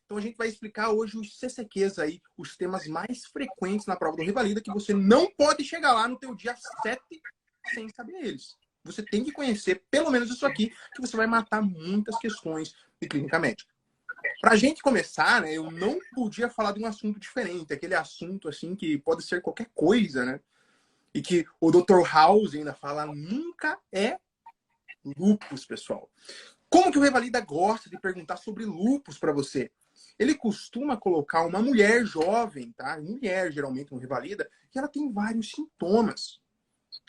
Então a gente vai explicar hoje os CCQs aí, os temas mais frequentes na prova do Revalida, que você não pode chegar lá no teu dia 7 sem saber eles. Você tem que conhecer pelo menos isso aqui, que você vai matar muitas questões de clínica médica. Para a gente começar, né, eu não podia falar de um assunto diferente, aquele assunto assim que pode ser qualquer coisa, né? E que o Dr. House ainda fala, nunca é lúpus, pessoal. Como que o Revalida gosta de perguntar sobre lúpus para você? Ele costuma colocar uma mulher jovem, tá? Mulher, geralmente, no Revalida, que ela tem vários sintomas.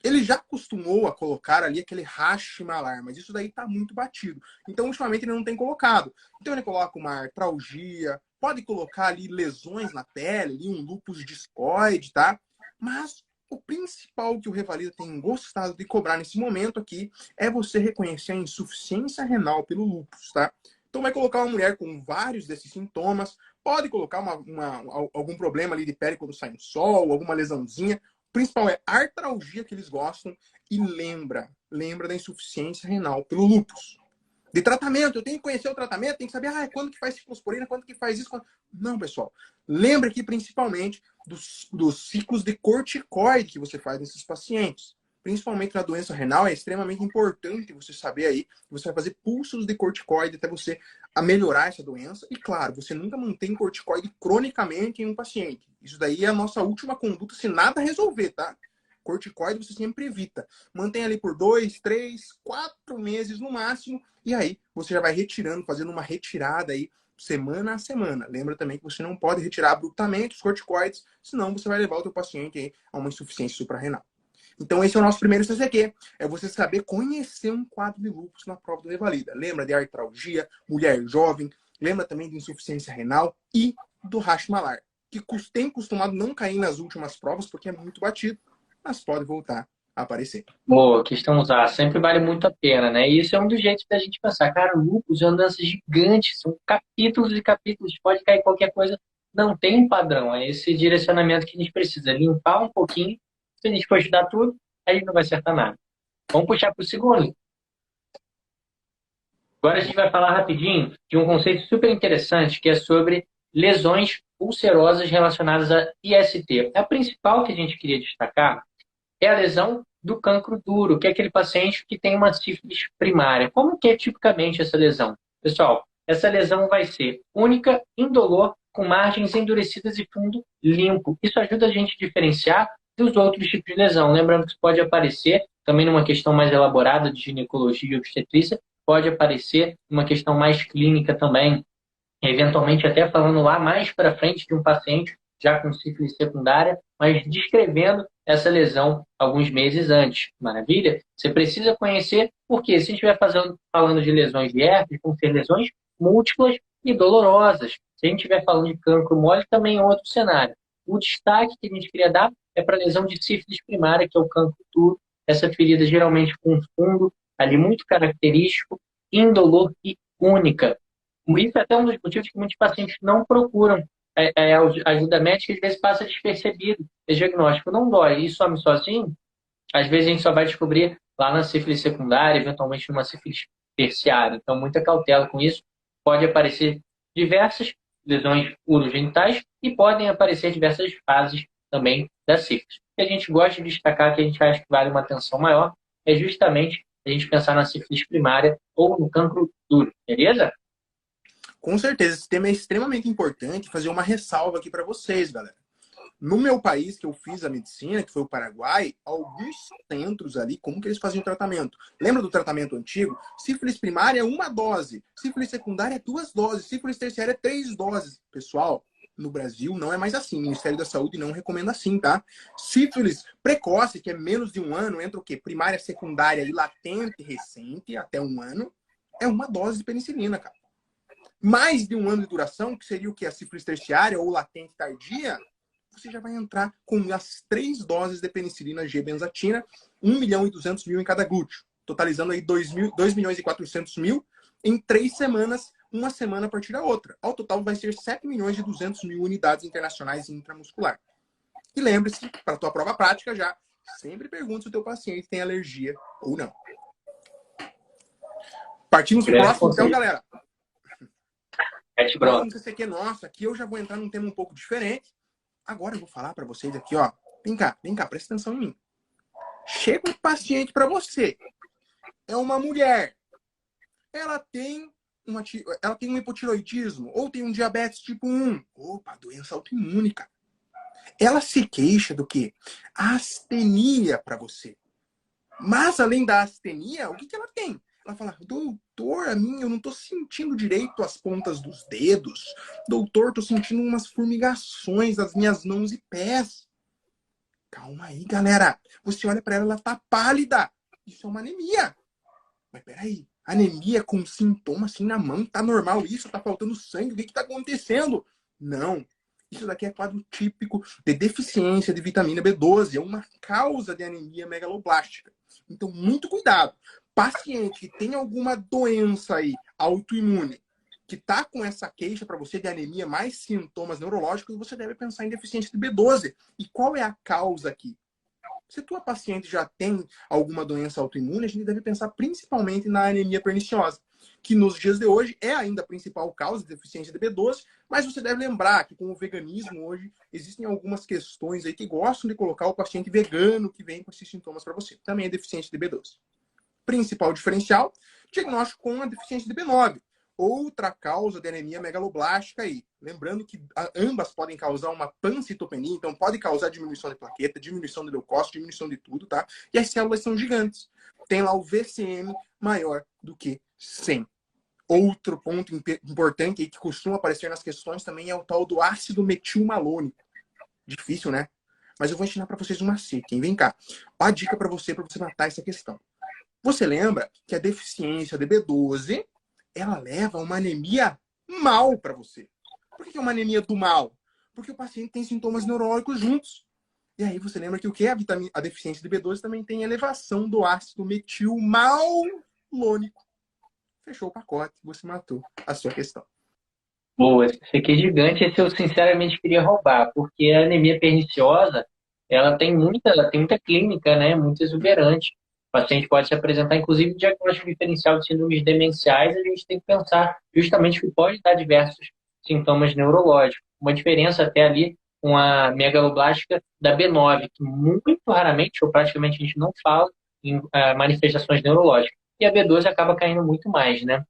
Ele já acostumou a colocar ali aquele rash malar, mas isso daí tá muito batido. Então, ultimamente, ele não tem colocado. Então, ele coloca uma artralgia, pode colocar ali lesões na pele, ali um lúpus discoide, tá? Mas o principal que o Revalida tem gostado de cobrar nesse momento aqui é você reconhecer a insuficiência renal pelo lúpus, tá? Então, vai colocar uma mulher com vários desses sintomas, pode colocar algum problema ali de pele quando sai no sol, alguma lesãozinha. O principal é a artralgia que eles gostam e lembra da insuficiência renal pelo lúpus. De tratamento, eu tenho que conhecer o tratamento, tenho que saber quando que faz ciclosporina, quando que faz isso. Não, pessoal. Lembre aqui principalmente dos ciclos de corticoide que você faz nesses pacientes. Principalmente na doença renal, é extremamente importante você saber aí que você vai fazer pulsos de corticoide até você melhorar essa doença. E claro, você nunca mantém corticoide cronicamente em um paciente. Isso daí é a nossa última conduta se nada resolver, tá? Corticoide você sempre evita. Mantém ali por 2, 3, 4 meses no máximo. E aí você já vai retirando, fazendo uma retirada aí semana a semana. Lembra também que você não pode retirar abruptamente os corticoides, senão você vai levar o teu paciente aí a uma insuficiência suprarrenal. Então esse é o nosso primeiro CCQ. É você saber conhecer um quadro de lúpus na prova do Revalida. Lembra de artralgia, mulher jovem. Lembra também de insuficiência renal e do rash malar, que tem costumado não cair nas últimas provas porque é muito batido, mas pode voltar a aparecer. Boa, questão usar sempre vale muito a pena, né? E isso é um dos jeitos da gente pensar. Cara, o lúpus é uma doença gigante, são capítulos e capítulos, pode cair qualquer coisa, não tem um padrão. É esse direcionamento que a gente precisa limpar um pouquinho. Se a gente for estudar tudo, a gente não vai acertar nada. Vamos puxar para o segundo. Agora a gente vai falar rapidinho de um conceito super interessante que é sobre lesões ulcerosas relacionadas a IST. A principal que a gente queria destacar é a lesão do cancro duro, que é aquele paciente que tem uma sífilis primária. Como que é tipicamente essa lesão? Pessoal, essa lesão vai ser única, indolor, com margens endurecidas e fundo limpo. Isso ajuda a gente a diferenciar dos outros tipos de lesão. Lembrando que isso pode aparecer também numa questão mais elaborada de ginecologia e obstetrícia, pode aparecer numa questão mais clínica também, eventualmente até falando lá mais para frente de um paciente já com sífilis secundária, mas descrevendo essa lesão alguns meses antes. Maravilha? Você precisa conhecer, porque se a gente estiver falando de lesões de herpes, vão ser lesões múltiplas e dolorosas. Se a gente estiver falando de cancro mole, também é outro cenário. O destaque que a gente queria dar é para a lesão de sífilis primária, que é o cancro duro, essa ferida geralmente com fundo ali muito característico, indolor e única. Isso é até um dos motivos que muitos pacientes não procuram ajuda médica, às vezes passa despercebido. O diagnóstico não dói e some sozinho, às vezes a gente só vai descobrir lá na sífilis secundária, eventualmente numa sífilis terciária. Então, muita cautela com isso. Pode aparecer diversas lesões urogenitais e podem aparecer diversas fases também da sífilis. O que a gente gosta de destacar, que a gente acha que vale uma atenção maior, é justamente a gente pensar na sífilis primária ou no cancro duro, beleza? Com certeza, esse tema é extremamente importante. Fazer uma ressalva aqui para vocês, galera. No meu país, que eu fiz a medicina, que foi o Paraguai, alguns centros ali, como que eles faziam o tratamento? Lembra do tratamento antigo? Sífilis primária é 1 dose, sífilis secundária é 2 doses, sífilis terciária é 3 doses. Pessoal, no Brasil não é mais assim. O Ministério da Saúde não recomenda assim, tá? Sífilis precoce, que é menos de 1 ano, entra o quê? Primária, secundária e latente, recente, até 1 ano, é 1 dose de penicilina, cara. Mais de 1 ano de duração, que seria o que? A sífilis terciária ou latente tardia, você já vai entrar com as 3 doses de penicilina G-benzatina, 1.200.000 em cada glúteo, totalizando aí 2.400.000 em 3 semanas, uma semana a partir da outra. Ao total vai ser 7.200.000 unidades internacionais intramuscular. E lembre-se, para a tua prova prática já, sempre pergunte se o teu paciente tem alergia ou não. Partimos para o próximo, então, galera. Bro. Não sei o que, nossa, aqui eu já vou entrar num tema um pouco diferente. Agora eu vou falar para vocês aqui, ó. Vem cá, presta atenção em mim. Chega um paciente para você. É uma mulher. Ela tem um hipotiroidismo ou tem um diabetes tipo 1. Opa, doença autoimune, cara. Ela se queixa do quê? Astenia para você. Mas, além da astenia, o que ela tem? Ela fala, doutor, eu não tô sentindo direito as pontas dos dedos. Doutor, tô sentindo umas formigações nas minhas mãos e pés. Calma aí, galera. Você olha para ela, ela tá pálida. Isso é uma anemia. Mas peraí, anemia com sintomas assim na mão, tá normal isso? Tá faltando sangue? O que tá acontecendo? Não. Isso daqui é quadro típico de deficiência de vitamina B12. É uma causa de anemia megaloblástica. Então, muito cuidado. Paciente que tem alguma doença aí autoimune, que está com essa queixa para você de anemia mais sintomas neurológicos, você deve pensar em deficiência de B12. E qual é a causa aqui? Se tua paciente já tem alguma doença autoimune, a gente deve pensar principalmente na anemia perniciosa, que nos dias de hoje é ainda a principal causa de deficiência de B12, mas você deve lembrar que com o veganismo hoje existem algumas questões aí que gostam de colocar o paciente vegano que vem com esses sintomas para você. Também é deficiência de B12. Principal diferencial, diagnóstico com a deficiência de B9. Outra causa de anemia megaloblástica aí. Lembrando que ambas podem causar uma pancitopenia, então pode causar diminuição de plaqueta, diminuição de leucócito, diminuição de tudo, tá? E as células são gigantes. Tem lá o VCM maior do que 100. Outro ponto importante aí que costuma aparecer nas questões também é o tal do ácido metilmalônico. Difícil, né? Mas eu vou ensinar para vocês um macete, hein? Vem cá. Ó a dica para você matar essa questão. Você lembra que a deficiência de B12 ela leva a uma anemia mal para você. Por que é uma anemia do mal? Porque o paciente tem sintomas neurológicos juntos. E aí você lembra que o que? A deficiência de B12 também tem elevação do ácido metilmalônico. Fechou o pacote, você matou a sua questão. Boa, esse aqui é gigante, esse eu sinceramente queria roubar, porque a anemia perniciosa, ela tem muita clínica, né? Muito exuberante. O paciente pode se apresentar, inclusive, diagnóstico diferencial de síndromes demenciais, a gente tem que pensar justamente que pode dar diversos sintomas neurológicos. Uma diferença até ali com a megaloblástica da B9, que muito raramente, ou praticamente a gente não fala em manifestações neurológicas. E a B12 acaba caindo muito mais, né?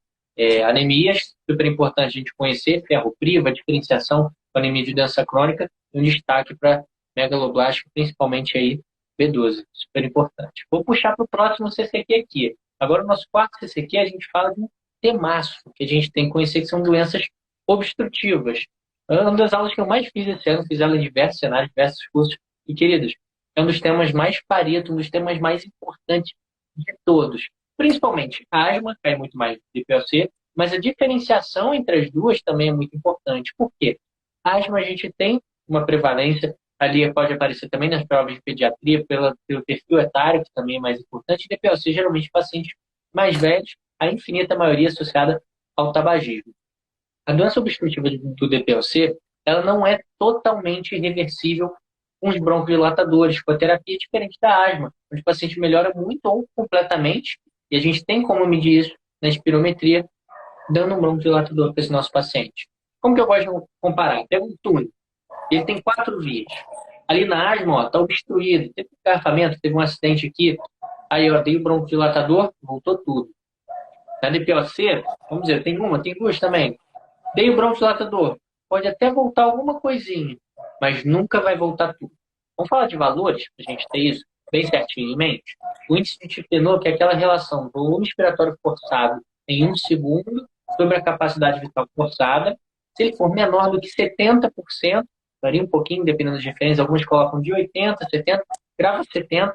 Anemias, super importante a gente conhecer, ferropriva, diferenciação com anemia de doença crônica, e um destaque para megaloblástica, principalmente aí B12, super importante. Vou puxar para o próximo CCQ aqui. Agora, no nosso quarto CCQ, a gente fala de um temaço, que a gente tem que conhecer, que são doenças obstrutivas. É uma das aulas que eu mais fiz esse ano, fiz ela em diversos cenários, diversos cursos, e, queridos, é um dos temas mais pareto, um dos temas mais importantes de todos. Principalmente a asma, cai muito mais do DPOC, mas a diferenciação entre as duas também é muito importante. Por quê? A asma a gente tem uma prevalência, ali pode aparecer também nas provas de pediatria, pelo perfil etário, que também é mais importante, e DPOC geralmente pacientes mais velhos, a infinita maioria associada ao tabagismo. A doença obstrutiva do DPOC, ela não é totalmente irreversível com os broncodilatadores, com a terapia diferente da asma, onde o paciente melhora muito ou completamente, e a gente tem como medir isso na espirometria, dando um broncodilatador para esse nosso paciente. Como que eu gosto de comparar? Pega um túnel, ele tem 4 vias. Ali na asma, está obstruído, teve um engarrafamento, teve um acidente aqui, aí eu dei o broncodilatador, voltou tudo. Na DPOC, vamos dizer, tem duas também. Dei o broncodilatador, pode até voltar alguma coisinha, mas nunca vai voltar tudo. Vamos falar de valores, para a gente ter isso bem certinho em mente? O índice de difenor, que é aquela relação do volume respiratório forçado em 1 segundo sobre a capacidade vital forçada, se ele for menor do que 70%, varia um pouquinho, dependendo das referências, alguns colocam de 80%, 70%, grava 70%,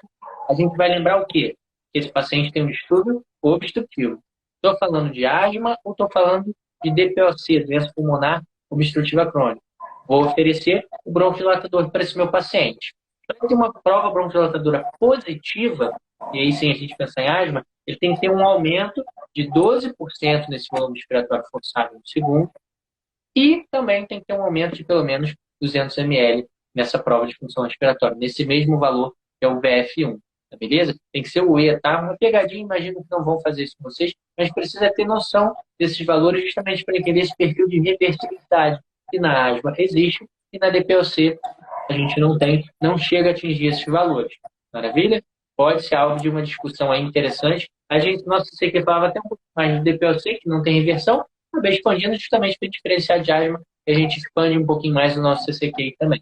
a gente vai lembrar o quê? Que esse paciente tem um distúrbio obstrutivo. Estou falando de asma ou estou falando de DPOC, doença pulmonar obstrutiva crônica? Vou oferecer o broncodilatador para esse meu paciente. Para ter uma prova broncodilatadora positiva, e aí sim a gente pensa em asma, ele tem que ter um aumento de 12% nesse volume respiratório forçado no segundo, e também tem que ter um aumento de pelo menos 200 ml nessa prova de função respiratória, nesse mesmo valor que é o VF1. tá beleza? Tem que ser o E, tá? Uma pegadinha, imagino que não vão fazer isso com vocês, mas precisa ter noção desses valores justamente para entender esse perfil de reversibilidade que na asma existe e na DPOC a gente não tem, não chega a atingir esses valores. Maravilha? Pode ser alvo de uma discussão aí interessante. A gente, nossa CQ falava até um pouco mais de DPOC, que não tem reversão, acabei expandindo justamente para diferenciar de asma e a gente expande um pouquinho mais o nosso CCQ também.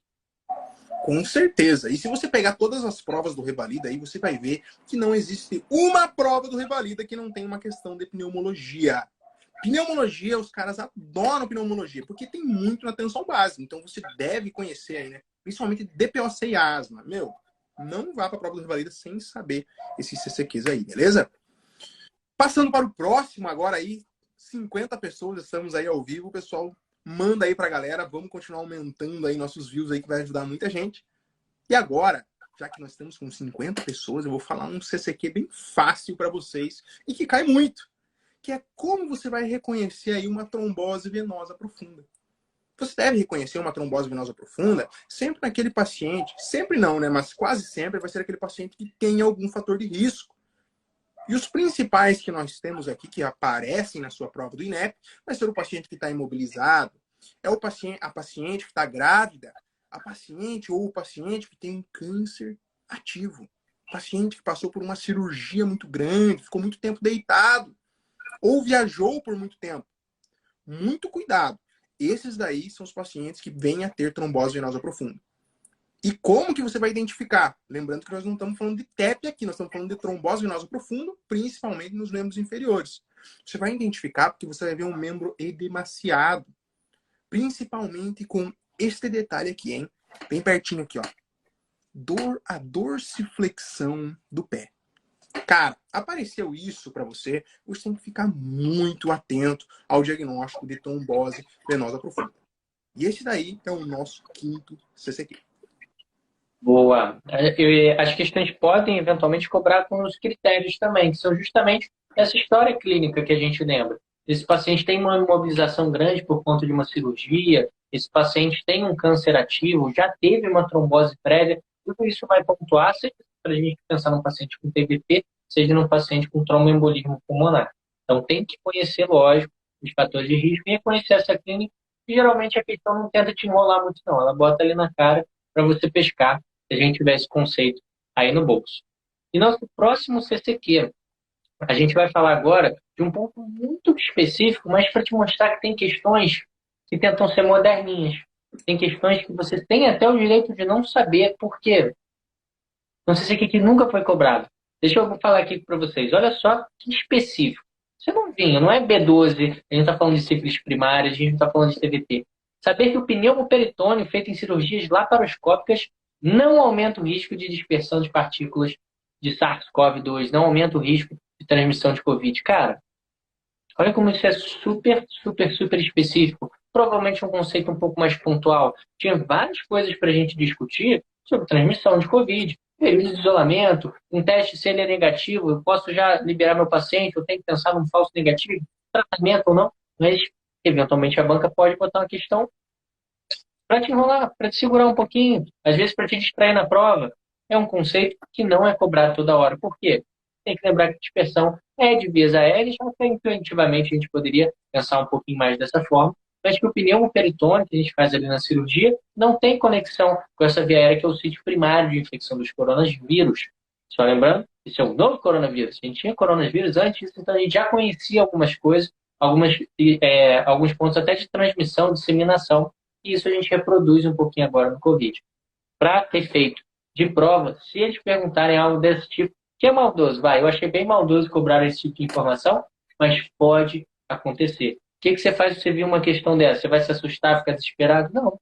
Com certeza. E se você pegar todas as provas do Revalida aí, você vai ver que não existe uma prova do Revalida que não tem uma questão de pneumologia. Pneumologia, os caras adoram pneumologia, porque tem muito na tensão básica. Então você deve conhecer aí, né? Principalmente DPOC e asma. Meu, não vá para a prova do Revalida sem saber esses CCQs aí, beleza? Passando para o próximo agora aí, 50 pessoas, estamos aí ao vivo, pessoal. Manda aí pra galera, vamos continuar aumentando aí nossos views aí, que vai ajudar muita gente. E agora, já que nós estamos com 50 pessoas, eu vou falar um CCQ bem fácil para vocês e que cai muito, que é como você vai reconhecer aí uma trombose venosa profunda. Você deve reconhecer uma trombose venosa profunda sempre naquele paciente, sempre não, né, mas quase sempre vai ser aquele paciente que tem algum fator de risco. E os principais que nós temos aqui, que aparecem na sua prova do INEP, vai ser o paciente que está imobilizado, é o paciente, a paciente que está grávida, a paciente ou o paciente que tem um câncer ativo, paciente que passou por uma cirurgia muito grande, ficou muito tempo deitado, ou viajou por muito tempo. Muito cuidado. Esses daí são os pacientes que vêm a ter trombose venosa profunda. E como que você vai identificar? Lembrando que nós não estamos falando de TEP aqui, nós estamos falando de trombose venosa profunda, principalmente nos membros inferiores. Você vai identificar porque você vai ver um membro edemaciado, principalmente com este detalhe aqui, hein? Bem pertinho aqui, ó. A dorsiflexão do pé. Cara, apareceu isso para você, você tem que ficar muito atento ao diagnóstico de trombose venosa profunda. E esse daí é o nosso quinto CCQ. Boa. As questões podem eventualmente cobrar com os critérios também, que são justamente essa história clínica que a gente lembra. Esse paciente tem uma imobilização grande por conta de uma cirurgia, esse paciente tem um câncer ativo, já teve uma trombose prévia, tudo isso vai pontuar, seja para a gente pensar num paciente com TBP, seja num paciente com tromboembolismo pulmonar. Então tem que conhecer, lógico, os fatores de risco e reconhecer essa clínica, e geralmente a questão não tenta te enrolar muito não, ela bota ali na cara para você pescar, se a gente tiver esse conceito aí no bolso. E nosso próximo CCQ, a gente vai falar agora de um ponto muito específico, mas para te mostrar que tem questões que tentam ser moderninhas. Tem questões que você tem até o direito de não saber por quê. Não sei se que nunca foi cobrado. Deixa eu falar aqui para vocês. Olha só que específico. Você não vinha, não é B12, a gente está falando de sífilis primárias, a gente não está falando de TVT. Saber que o pneumoperitônio feito em cirurgias laparoscópicas não aumenta o risco de dispersão de partículas de SARS-CoV-2, não aumenta o risco de transmissão de Covid. Cara, olha como isso é super, super, super específico. Provavelmente um conceito um pouco mais pontual. Tinha várias coisas para a gente discutir sobre transmissão de Covid, período de isolamento, um teste se ele é negativo, eu posso já liberar meu paciente, eu tenho que pensar num falso negativo, tratamento ou não, mas eventualmente a banca pode botar uma questão para te enrolar, para te segurar um pouquinho, às vezes para te distrair na prova. É um conceito que não é cobrado toda hora. Por quê? Tem que lembrar que dispersão é de vias aéreas, até intuitivamente a gente poderia pensar um pouquinho mais dessa forma, mas que o pneumoperitônio que a gente faz ali na cirurgia não tem conexão com essa via aérea que é o sítio primário de infecção dos coronavírus. Só lembrando, isso é um novo coronavírus. A gente tinha coronavírus antes, então a gente já conhecia algumas coisas, alguns pontos até de transmissão, disseminação, e isso a gente reproduz um pouquinho agora no Covid. Para ter feito de prova, se eles perguntarem algo desse tipo, que é maldoso, eu achei bem maldoso cobrar esse tipo de informação, mas pode acontecer. O que você faz se você vir uma questão dessa? Você vai se assustar, ficar desesperado? Não.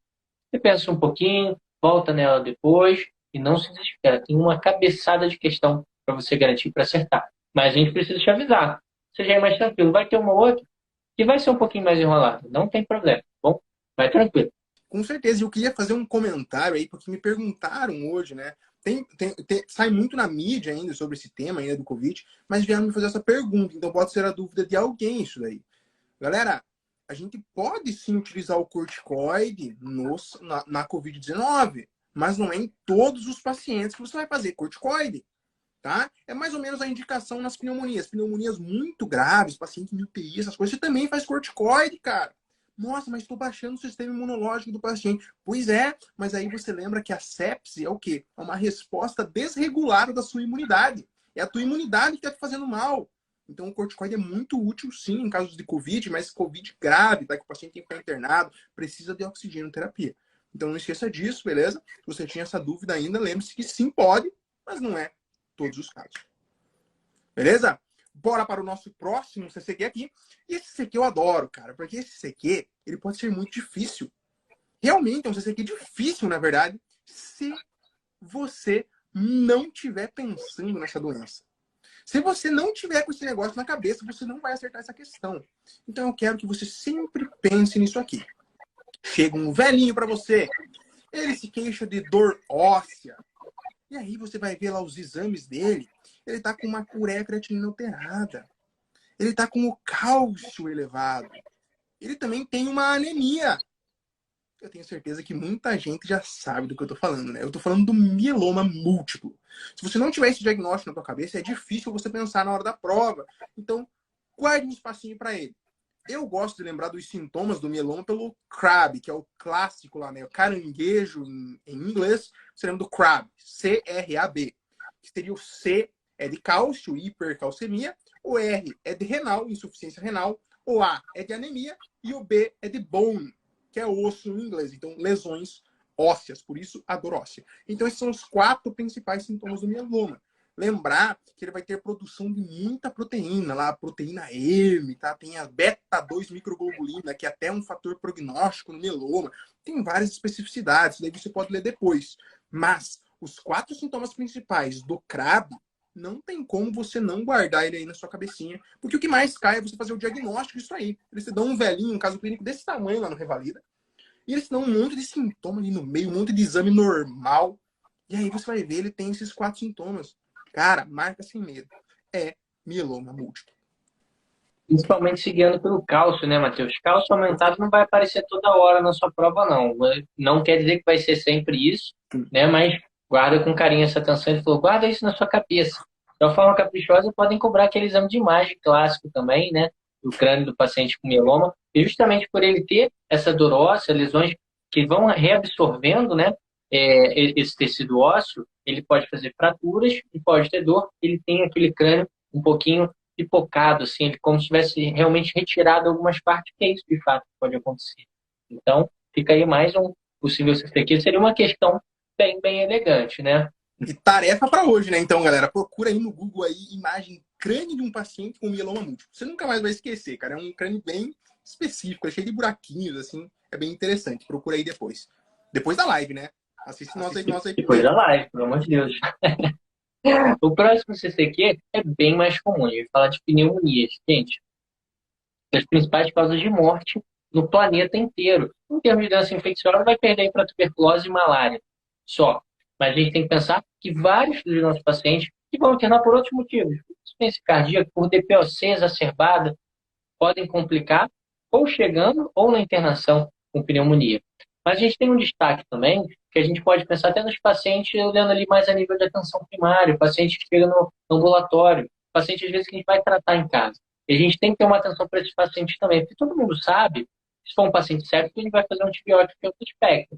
Você pensa um pouquinho, volta nela depois e não se desespera. Tem uma cabeçada de questão para você garantir para acertar. Mas a gente precisa te avisar. Você já é mais tranquilo. Vai ter uma outra que vai ser um pouquinho mais enrolada. Não tem problema, tá bom? Vai tranquilo. Com certeza. Eu queria fazer um comentário aí, porque me perguntaram hoje, né? Sai muito na mídia ainda sobre esse tema ainda do Covid, mas vieram me fazer essa pergunta. Então pode ser a dúvida de alguém isso daí. Galera, a gente pode sim utilizar o corticoide na Covid-19, mas não é em todos os pacientes que você vai fazer corticoide. Tá? É mais ou menos a indicação nas pneumonias. Pneumonias muito graves, paciente em UTI, essas coisas, você também faz corticoide, cara. Nossa, mas estou baixando o sistema imunológico do paciente. Pois é, mas aí você lembra que a sepse é o quê? É uma resposta desregulada da sua imunidade. É a tua imunidade que está te fazendo mal. Então o corticoide é muito útil, sim, em casos de Covid, mas Covid grave, tá? Que o paciente tem que ficar internado, precisa de oxigenoterapia. Então não esqueça disso, beleza? Se você tinha essa dúvida ainda, lembre-se que sim, pode, mas não é todos os casos. Beleza? Bora para o nosso próximo CCQ aqui. E esse CCQ eu adoro, cara, porque esse CCQ, ele pode ser muito difícil. Realmente é um CCQ difícil, na verdade, se você não estiver pensando nessa doença. Se você não tiver com esse negócio na cabeça, você não vai acertar essa questão. Então eu quero que você sempre pense nisso aqui. Chega um velhinho para você, ele se queixa de dor óssea. E aí você vai ver lá os exames dele. Ele tá com uma ureia creatinina alterada. Ele tá com o cálcio elevado. Ele também tem uma anemia. Eu tenho certeza que muita gente já sabe do que eu tô falando, né? Eu tô falando do mieloma múltiplo. Se você não tiver esse diagnóstico na tua cabeça, é difícil você pensar na hora da prova. Então, guarde um espacinho para ele. Eu gosto de lembrar dos sintomas do mieloma pelo CRAB, que é o clássico lá, né? O caranguejo em inglês. Você lembra do CRAB, C-R-A-B. Que seria o C é de cálcio, hipercalcemia. O R é de renal, insuficiência renal. O A é de anemia. E o B é de bone, que é osso em inglês. Então, lesões ósseas. Por isso, a dor óssea. Então, esses são os 4 principais sintomas do mieloma. Lembrar que ele vai ter produção de muita proteína, lá a proteína M, tá? Tem a beta-2 microglobulina, que é até um fator prognóstico no mieloma. Tem várias especificidades, daí você pode ler depois. Mas os 4 sintomas principais do CRAB, não tem como você não guardar ele aí na sua cabecinha, porque o que mais cai é você fazer o diagnóstico disso aí. Eles te dão um velhinho, um caso clínico desse tamanho lá no Revalida, e eles te dão um monte de sintoma ali no meio, um monte de exame normal, e aí você vai ver, ele tem esses 4 sintomas. Cara, marca sem medo. É mieloma múltiplo. Principalmente seguindo pelo cálcio, né, Matheus? Cálcio aumentado não vai aparecer toda hora na sua prova, não. Não quer dizer que vai ser sempre isso, né? Mas guarda com carinho essa atenção. Ele falou, guarda isso na sua cabeça. De uma forma caprichosa, podem cobrar aquele exame de imagem clássico também, né? Do crânio do paciente com mieloma. E justamente por ele ter essa dor óssea, lesões que vão reabsorvendo, né? Esse tecido ósseo, ele pode fazer fraturas e pode ter dor. Ele tem aquele crânio um pouquinho pipocado, assim, ele como se tivesse realmente retirado algumas partes, que é isso de fato que pode acontecer. Então, fica aí mais um possível CCQ. Seria uma questão bem elegante, né? E tarefa para hoje, né? Então, galera, procura aí no Google aí imagem crânio de um paciente com mieloma múltiplo. Você nunca mais vai esquecer, cara. É um crânio bem específico, é cheio de buraquinhos, assim. É bem interessante. Procura aí depois. Depois da live, né? Assiste nossa aí. Depois da live, pelo amor de Deus. O próximo CCQ é bem mais comum. A gente vai falar de pneumonias. Gente, das principais causas de morte no planeta inteiro. Em termos de doença infecciosa, vai perder para tuberculose e malária. Só. Mas a gente tem que pensar que vários dos nossos pacientes que vão internar por outros motivos. Insuficiência cardíaca, por DPOC exacerbada, podem complicar ou chegando ou na internação com pneumonia. Mas a gente tem um destaque também, que a gente pode pensar até nos pacientes, olhando ali mais a nível de atenção primária, paciente que chega no ambulatório, paciente às vezes que a gente vai tratar em casa. E a gente tem que ter uma atenção para esses pacientes também, porque todo mundo sabe, se for um paciente sério, que a gente vai fazer um antibiótico de alto espectro.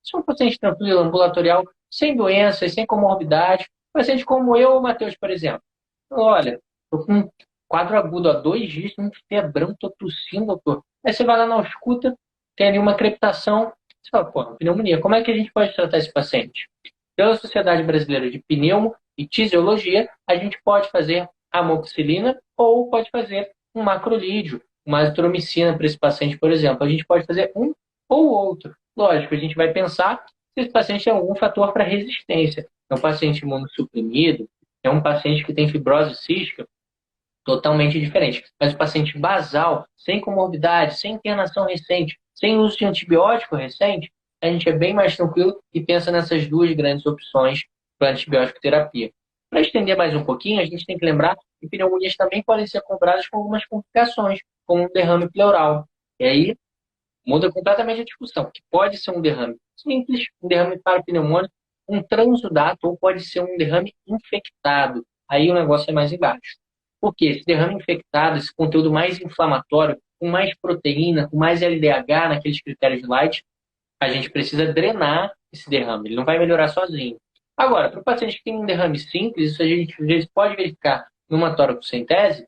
Se for um paciente tranquilo, ambulatorial, sem doenças, sem comorbidade, paciente como eu ou o Matheus, por exemplo. Olha, estou com um quadro agudo há 2 dias, um febrão, estou tossindo, doutor. Aí você vai lá na ausculta, tem ali uma crepitação, você fala, pô, pneumonia, como é que a gente pode tratar esse paciente? Pela Sociedade Brasileira de Pneumo e Tisiologia, a gente pode fazer amoxicilina ou pode fazer um macrolídeo, uma azitromicina para esse paciente, por exemplo. A gente pode fazer um ou outro. Lógico, a gente vai pensar se esse paciente tem algum fator para resistência. É um paciente imunossuprimido, é um paciente que tem fibrose cística, totalmente diferente. Mas o paciente basal, sem comorbidade, sem internação recente, sem uso de antibiótico recente, a gente é bem mais tranquilo e pensa nessas 2 grandes opções para antibiótico terapia. Para estender mais um pouquinho, a gente tem que lembrar que pneumonias também podem ser cobradas com algumas complicações, como um derrame pleural. E aí muda completamente a discussão, que pode ser um derrame simples, um derrame parapneumônico, um transudato ou pode ser um derrame infectado. Aí o negócio é mais embaixo. Por quê? Esse derrame infectado, esse conteúdo mais inflamatório, com mais proteína, com mais LDH naqueles critérios de Light, a gente precisa drenar esse derrame. Ele não vai melhorar sozinho. Agora, para o paciente que tem um derrame simples, isso a gente às vezes pode verificar numa toracocentese,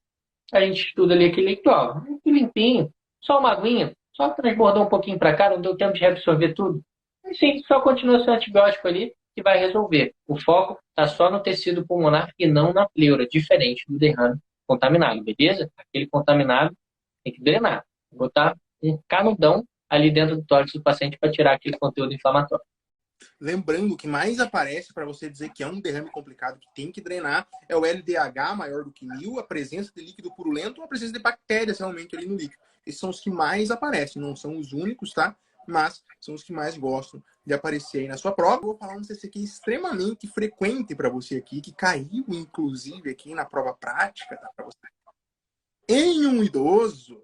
a gente estuda ali aquele leito, ó, muito limpinho, só uma aguinha, só transbordou um pouquinho para cá, não deu tempo de reabsorver tudo. E sim, só continua seu antibiótico ali que vai resolver. O foco está só no tecido pulmonar e não na pleura, diferente do derrame contaminado, beleza? Aquele contaminado tem que drenar. Botar um canudão ali dentro do tórax do paciente para tirar aquele conteúdo inflamatório. Lembrando que mais aparece para você dizer que é um derrame complicado que tem que drenar é o LDH maior do que 1000, a presença de líquido purulento ou a presença de bactérias realmente ali no líquido. Esses são os que mais aparecem, não são os únicos, tá? Mas são os que mais gostam de aparecer aí na sua prova. Eu vou falar um CCQ extremamente frequente para você aqui, que caiu inclusive aqui na prova prática, tá? Para você. Em um idoso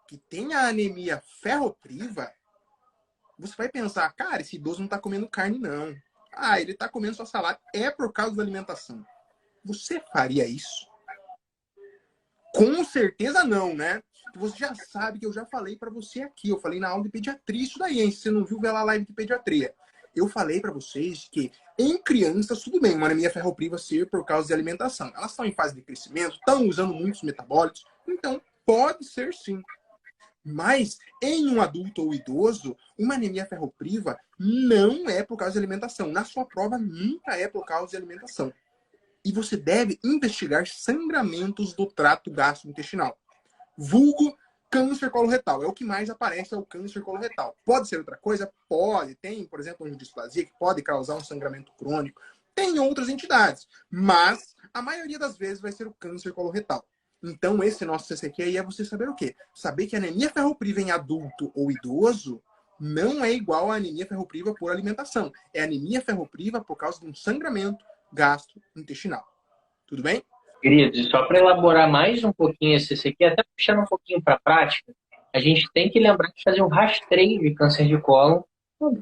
que tem a anemia ferropriva, você vai pensar, cara, esse idoso não está comendo carne, não. Ah, ele está comendo sua salada. É por causa da alimentação. Você faria isso? Com certeza não, né? Você já sabe que eu já falei para você aqui. Eu falei na aula de pediatria isso daí, hein? Se você não viu, vê lá a live de pediatria. Eu falei para vocês que em crianças, tudo bem, uma anemia ferropriva ser por causa de alimentação. Elas estão em fase de crescimento, estão usando muitos metabólicos. Então, pode ser sim. Mas em um adulto ou idoso, uma anemia ferropriva não é por causa de alimentação. Na sua prova, nunca é por causa de alimentação. E você deve investigar sangramentos do trato gastrointestinal. Vulgo câncer coloretal. É o que mais aparece, é o câncer coloretal. Pode ser outra coisa? Pode. Tem, por exemplo, uma displasia que pode causar um sangramento crônico. Tem outras entidades. Mas a maioria das vezes vai ser o câncer coloretal. Então, esse nosso CCQ aí é você saber o quê? Saber que a anemia ferropriva em adulto ou idoso não é igual à anemia ferropriva por alimentação. É anemia ferropriva por causa de um sangramento gastrointestinal. Tudo bem? Queridos, só para elaborar mais um pouquinho esse CCQ, até puxando um pouquinho para a prática, a gente tem que lembrar de fazer um rastreio de câncer de cólon,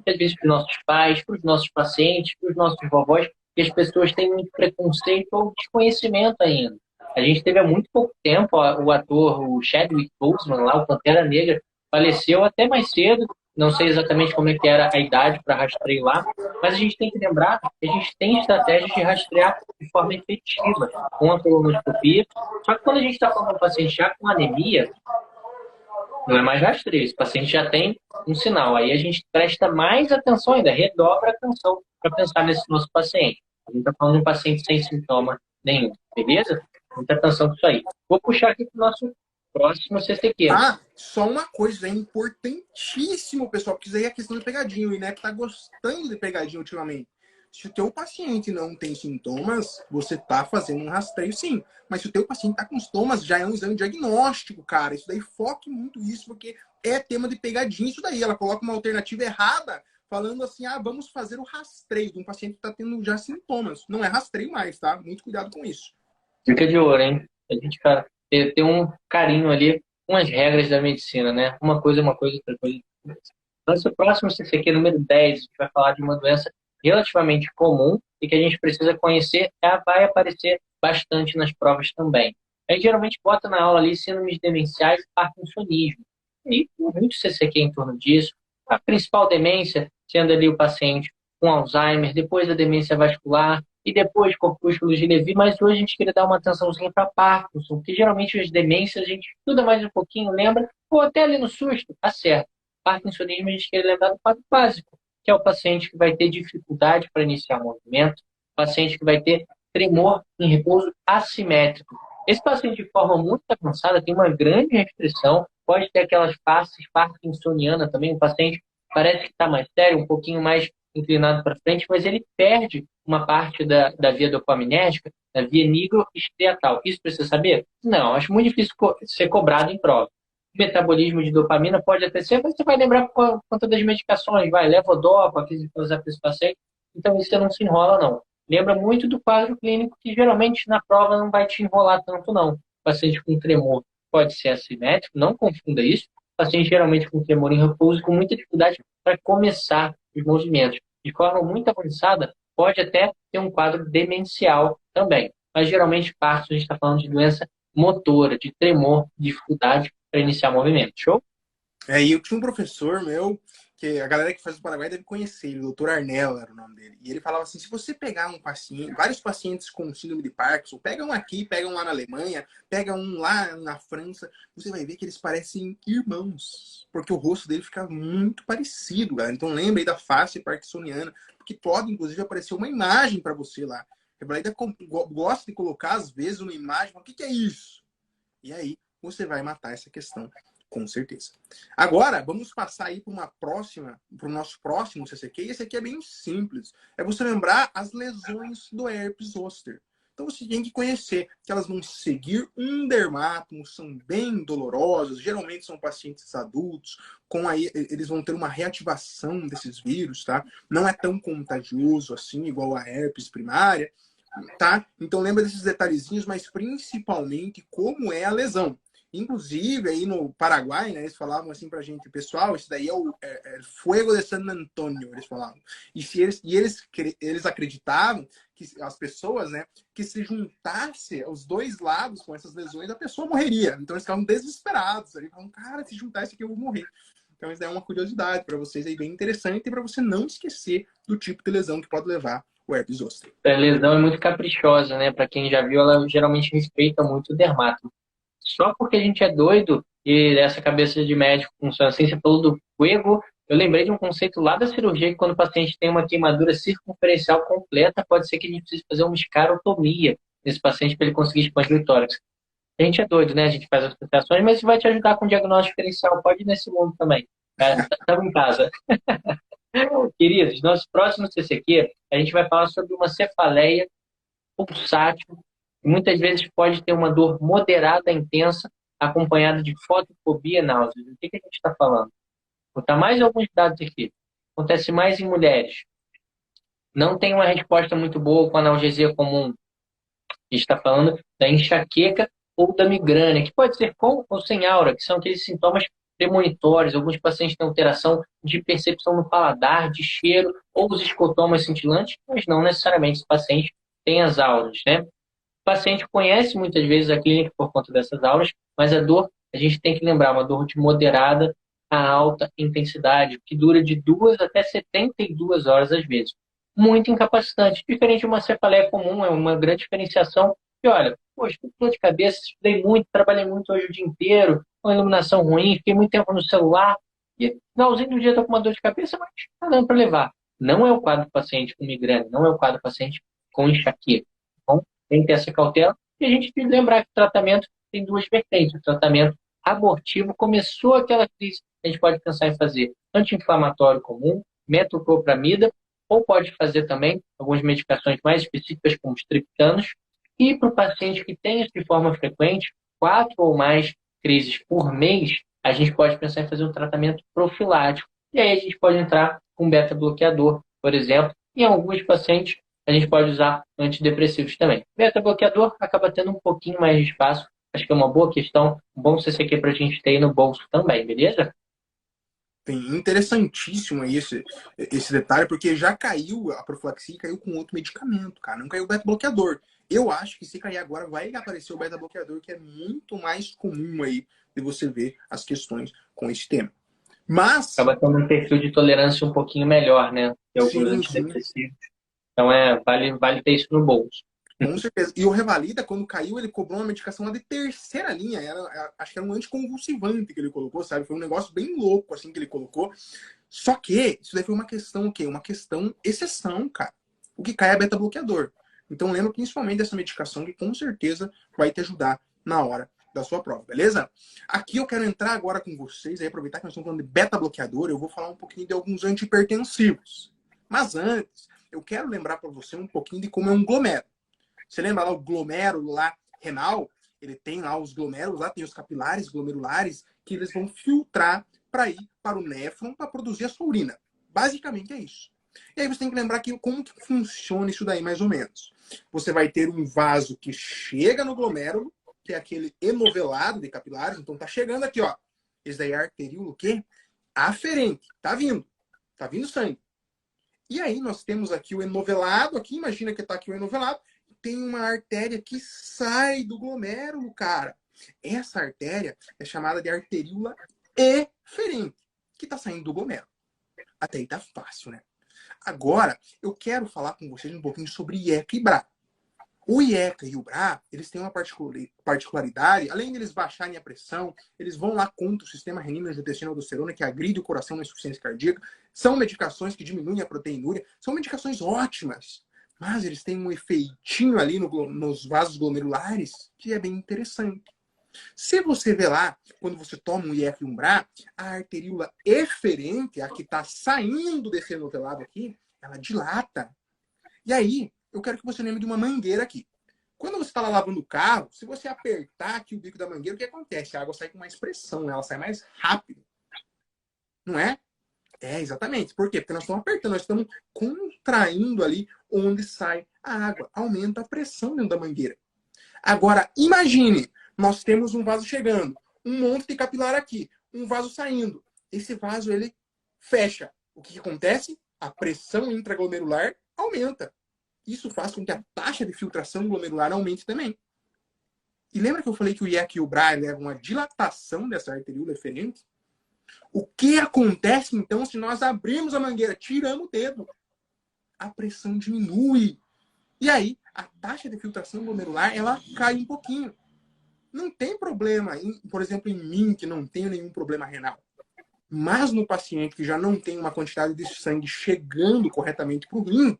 às vezes para os nossos pais, para os nossos pacientes, para os nossos vovós, que as pessoas têm muito preconceito ou desconhecimento ainda. A gente teve há muito pouco tempo o ator, o Chadwick Boseman, lá, o Pantera Negra, faleceu até mais cedo. Não sei exatamente como é que era a idade para rastreio lá, mas a gente tem que lembrar que a gente tem estratégias de rastrear de forma efetiva, com a colonoscopia. Só que quando a gente está falando de um paciente já com anemia, não é mais rastreio. Esse paciente já tem um sinal. Aí a gente presta mais atenção ainda, redobra a atenção para pensar nesse nosso paciente. A gente está falando de um paciente sem sintoma nenhum, beleza? Muita atenção com isso aí. Vou puxar aqui para o nosso próximo CCQ. Ah, só uma coisa, é importantíssimo, pessoal, porque isso aí é questão de pegadinha. O INEP tá gostando de pegadinha ultimamente. Se o teu paciente não tem sintomas, você tá fazendo um rastreio, sim. Mas se o teu paciente tá com sintomas, já é um exame diagnóstico, cara. Isso daí foque muito isso, porque é tema de pegadinha isso daí. Ela coloca uma alternativa errada, falando assim, ah, vamos fazer o rastreio de um paciente que tá tendo já sintomas. Não é rastreio mais, tá? Muito cuidado com isso. Dica de ouro, hein? A gente, cara, ter um carinho ali com as regras da medicina, né? Uma coisa é uma coisa, outra coisa é outra. Nosso próximo CCQ número 10, a gente vai falar de uma doença relativamente comum e que a gente precisa conhecer, ela vai aparecer bastante nas provas também. A gente geralmente bota na aula ali síndromes demenciais e parkinsonismo. E muito CCQ em torno disso. A principal demência sendo ali o paciente com Alzheimer, depois a demência vascular, e depois corpúsculos de Levy, mas hoje a gente queria dar uma atençãozinha para Parkinson, porque geralmente as demências a gente estuda mais um pouquinho, lembra, ou até ali no susto, acerta. Parkinsonismo a gente quer lembrar do quadro básico, que é o paciente que vai ter dificuldade para iniciar o movimento, paciente que vai ter tremor em repouso assimétrico. Esse paciente de forma muito avançada tem uma grande restrição, pode ter aquelas faces parkinsonianas também, o paciente parece que está mais sério, um pouquinho mais inclinado para frente, mas ele perde uma parte da via dopaminérgica, da via nigroestriatal. Isso precisa saber? Não, acho muito difícil ser cobrado em prova. O metabolismo de dopamina pode até ser, mas você vai lembrar por conta das medicações, vai, levodopa, que você usar para esse paciente, então isso você não se enrola, não. Lembra muito do quadro clínico, que geralmente na prova não vai te enrolar tanto, não. O paciente com tremor pode ser assimétrico, não confunda isso. O paciente geralmente com tremor em repouso, com muita dificuldade para começar os movimentos. de forma muito avançada, pode até ter um quadro demencial também. Mas geralmente Parkinson a gente está falando de doença motora, de tremor, dificuldade para iniciar movimento. Show? E eu tinha um professor meu, que a galera que faz o Paraguai deve conhecer, ele, o Dr. Arnella era o nome dele. E ele falava assim, se você pegar um paciente, vários pacientes com síndrome de Parkinson, pega um aqui, pega um lá na Alemanha, pega um lá na França, você vai ver que eles parecem irmãos. Porque o rosto dele fica muito parecido, galera. Então lembre aí da face parkinsoniana, porque pode, inclusive, aparecer uma imagem para você lá. A Hebraída gosta de colocar, às vezes, uma imagem, o que é isso? E aí, você vai matar essa questão, com certeza. Agora, vamos passar aí para o nosso próximo CCQ. E esse aqui é bem simples. É você lembrar as lesões do herpes zoster. Então, você tem que conhecer que elas vão seguir um dermato, são bem dolorosas. Geralmente, são pacientes adultos. Eles vão ter uma reativação desses vírus, tá? Não é tão contagioso assim, igual a herpes primária. Tá? Então lembra desses detalhezinhos, mas principalmente como é a lesão. Inclusive, aí no Paraguai, né, eles falavam assim pra gente, pessoal, isso daí é o Fuego de San Antonio, eles falavam. Eles acreditavam que as pessoas, né, que se juntasse os dois lados com essas lesões, a pessoa morreria. Então eles ficavam desesperados. Eles falavam, cara, se juntar isso aqui eu vou morrer. Então isso daí é uma curiosidade para vocês aí bem interessante e para você não esquecer do tipo de lesão que pode levar o herpes zoster. A lesão é muito caprichosa, né? Para quem já viu, ela geralmente respeita muito o dermato. Só porque a gente é doido e essa cabeça de médico funciona assim, você falou do fuego, eu lembrei de um conceito lá da cirurgia que quando o paciente tem uma queimadura circunferencial completa, pode ser que a gente precise fazer uma escarotomia nesse paciente para ele conseguir expandir o tórax. A gente é doido, né? A gente faz as associações, mas isso vai te ajudar com o diagnóstico diferencial. Pode ir nesse mundo também. Estamos em casa. Queridos, nosso próximo CCQ, a gente vai falar sobre uma cefaleia pulsátil, que muitas vezes pode ter uma dor moderada, intensa, acompanhada de fotofobia e náuseas. O que a gente está falando? Vou botar mais alguns dados aqui. Acontece mais em mulheres. Não tem uma resposta muito boa com a analgesia comum. A gente está falando da enxaqueca ou da migrânia, que pode ser com ou sem aura, que são aqueles sintomas premonitórios. Alguns pacientes têm alteração de percepção no paladar, de cheiro, ou os escotomas cintilantes, mas não necessariamente esse paciente tem as auras, né? O paciente conhece muitas vezes a clínica por conta dessas auras, mas a dor, a gente tem que lembrar, uma dor de moderada a alta intensidade, que dura de 2 até 72 horas às vezes. Muito incapacitante. Diferente de uma cefaleia comum, é uma grande diferenciação. E olha, poxa, tô com dor de cabeça, estudei muito, trabalhei muito hoje o dia inteiro, com iluminação ruim, fiquei muito tempo no celular, e no finalzinho do dia estou com uma dor de cabeça, mas está dando para levar. Não é o quadro do paciente com migrânia, não é o quadro do paciente com enxaqueca. Então, tem que ter essa cautela. E a gente tem que lembrar que o tratamento tem duas vertentes. O tratamento abortivo começou aquela crise, a gente pode pensar em fazer anti-inflamatório comum, metoclopramida, ou pode fazer também algumas medicações mais específicas, como os triptanos. E para o paciente que tem isso de forma frequente, 4 ou mais crises por mês, a gente pode pensar em fazer um tratamento profilático. E aí a gente pode entrar com beta-bloqueador, por exemplo. Em alguns pacientes, a gente pode usar antidepressivos também. Beta-bloqueador acaba tendo um pouquinho mais de espaço. Acho que é uma boa questão, um bom CCQ para a gente ter aí no bolso também, beleza? Tem interessantíssimo aí esse detalhe, porque já caiu a profilaxia e caiu com outro medicamento, cara. Não caiu o beta-bloqueador. Eu acho que se cair agora vai aparecer o beta-bloqueador, que é muito mais comum aí de você ver as questões com esse tema. Mas... acaba tendo um perfil de tolerância um pouquinho melhor, né? Que alguns sim, sim. antidepressivos. Então, vale ter isso no bolso. Com certeza. E o Revalida, quando caiu, ele cobrou uma medicação lá de terceira linha. Acho que era um anticonvulsivante que ele colocou, sabe? Foi um negócio bem louco, assim, que ele colocou. Só que isso daí foi uma questão, o quê? Uma questão exceção, cara. O que cai é beta-bloqueador. Então lembra principalmente dessa medicação que com certeza vai te ajudar na hora da sua prova, beleza? Aqui eu quero entrar agora com vocês, aí aproveitar que nós estamos falando de beta-bloqueador, eu vou falar um pouquinho de alguns antihipertensivos. Mas antes, eu quero lembrar para você um pouquinho de como é um glomérulo. Você lembra lá o glomérulo lá renal? Ele tem lá os glomérulos, lá tem os capilares glomerulares, que eles vão filtrar para ir para o néfron para produzir a sua urina. Basicamente é isso. E aí você tem que lembrar que como que funciona isso daí, mais ou menos. Você vai ter um vaso que chega no glomérulo, que é aquele enovelado de capilares. Então tá chegando aqui, ó. Esse daí é arteríolo o quê? Aferente. Tá vindo. Tá vindo sangue. E aí nós temos aqui o enovelado, aqui, imagina que está aqui o enovelado, tem uma artéria que sai do glomérulo, cara. Essa artéria é chamada de arteríola eferente, que está saindo do glomérulo. Até aí tá fácil, né? Agora, eu quero falar com vocês um pouquinho sobre IECA e BRA. O IECA e o BRA, eles têm uma particularidade, além de eles baixarem a pressão, eles vão lá contra o sistema renina-angiotensina-aldosterona, que agride o coração na insuficiência cardíaca. São medicações que diminuem a proteinúria, são medicações ótimas, mas eles têm um efeitinho ali nos vasos glomerulares que é bem interessante. Se você vê lá, quando você toma um IECA e um BRA, a arteríola eferente, a que está saindo desse enovelado aqui, ela dilata. E aí, eu quero que você lembre de uma mangueira aqui. Quando você está lá lavando o carro, se você apertar aqui o bico da mangueira, o que acontece? A água sai com mais pressão, né? Ela sai mais rápido. Não é? É, exatamente. Por quê? Porque nós estamos apertando, nós estamos contraindo ali onde sai a água. Aumenta a pressão dentro da mangueira. Agora, imagine, nós temos um vaso chegando, um monte de capilar aqui, um vaso saindo. Esse vaso, ele fecha. O que acontece? A pressão intraglomerular aumenta. Isso faz com que a taxa de filtração glomerular aumente também. E lembra que eu falei que o IECA e o BRA levam uma dilatação dessa arteríola eferente? O que acontece, então, se nós abrirmos a mangueira, tiramos o dedo? A pressão diminui. E aí, a taxa de filtração glomerular, ela cai um pouquinho. Não tem problema, por exemplo, em mim, que não tenho nenhum problema renal. Mas no paciente que já não tem uma quantidade de sangue chegando corretamente para o rim,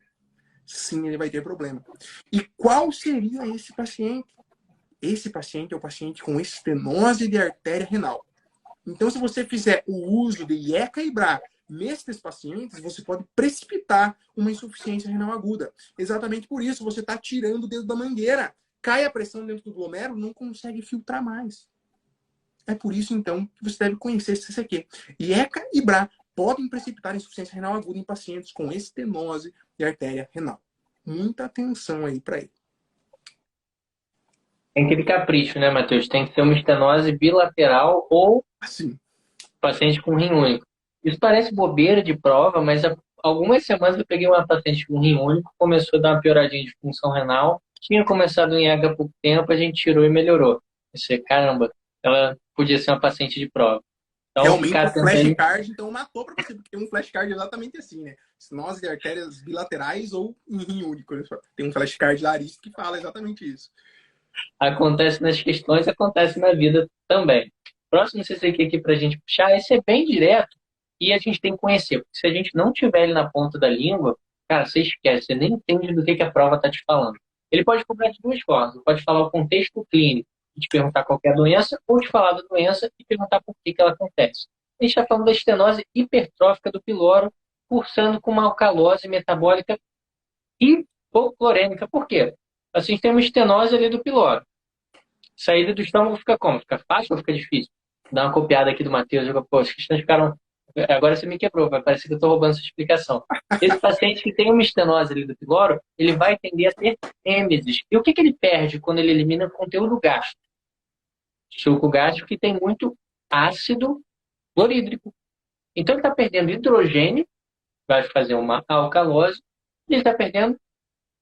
sim, ele vai ter problema. E qual seria esse paciente? Esse paciente é o paciente com estenose de artéria renal. Então, se você fizer o uso de IECA e BRA nesses pacientes, você pode precipitar uma insuficiência renal aguda. Exatamente por isso, você está tirando o dedo da mangueira. Cai a pressão dentro do glomérulo, não consegue filtrar mais. É por isso, então, que você deve conhecer esse CCQ. IECA e BRA podem precipitar insuficiência renal aguda em pacientes com estenose de artéria renal. Muita atenção aí para ele. Tem aquele capricho, né, Matheus? Tem que ser uma estenose bilateral ou Assim. paciente com rim único. Isso parece bobeira de prova, mas há algumas semanas eu peguei uma paciente com rim único, começou a dar uma pioradinha de função renal, tinha começado em IECA há pouco tempo, a gente tirou e melhorou. Pensei, caramba, ela podia ser uma paciente de prova. Então, realmente o flashcard, então, matou para você, porque tem um flashcard exatamente assim, né? Estenose de artérias bilaterais ou em rim único. Tem um flashcard da Aristo que fala exatamente isso. Acontece nas questões, acontece na vida também. Próximo CCQ aqui para a gente puxar, esse é bem direto e a gente tem que conhecer, porque se a gente não tiver ele na ponta da língua, cara, você esquece, você nem entende do que a prova está te falando. Ele pode cobrar de duas formas, ele pode falar o contexto clínico e te perguntar qual é a doença, ou te falar da doença e perguntar por que ela acontece. A gente está falando da estenose hipertrófica do piloro, cursando com uma alcalose metabólica hipoclorêmica. Por quê? Assim, tem uma estenose ali do piloro. Saída do estômago fica como? Fica fácil ou fica difícil? Dá uma copiada aqui do Matheus. Pô, as questões ficaram... Agora você me quebrou, vai parecer que eu estou roubando essa explicação. Esse paciente que tem uma estenose ali do piloro, ele vai tender a ter êmesis. E o que ele perde quando ele elimina o conteúdo gástrico? Suco gástrico que tem muito ácido clorídrico. Então ele está perdendo hidrogênio, vai fazer uma alcalose, e ele está perdendo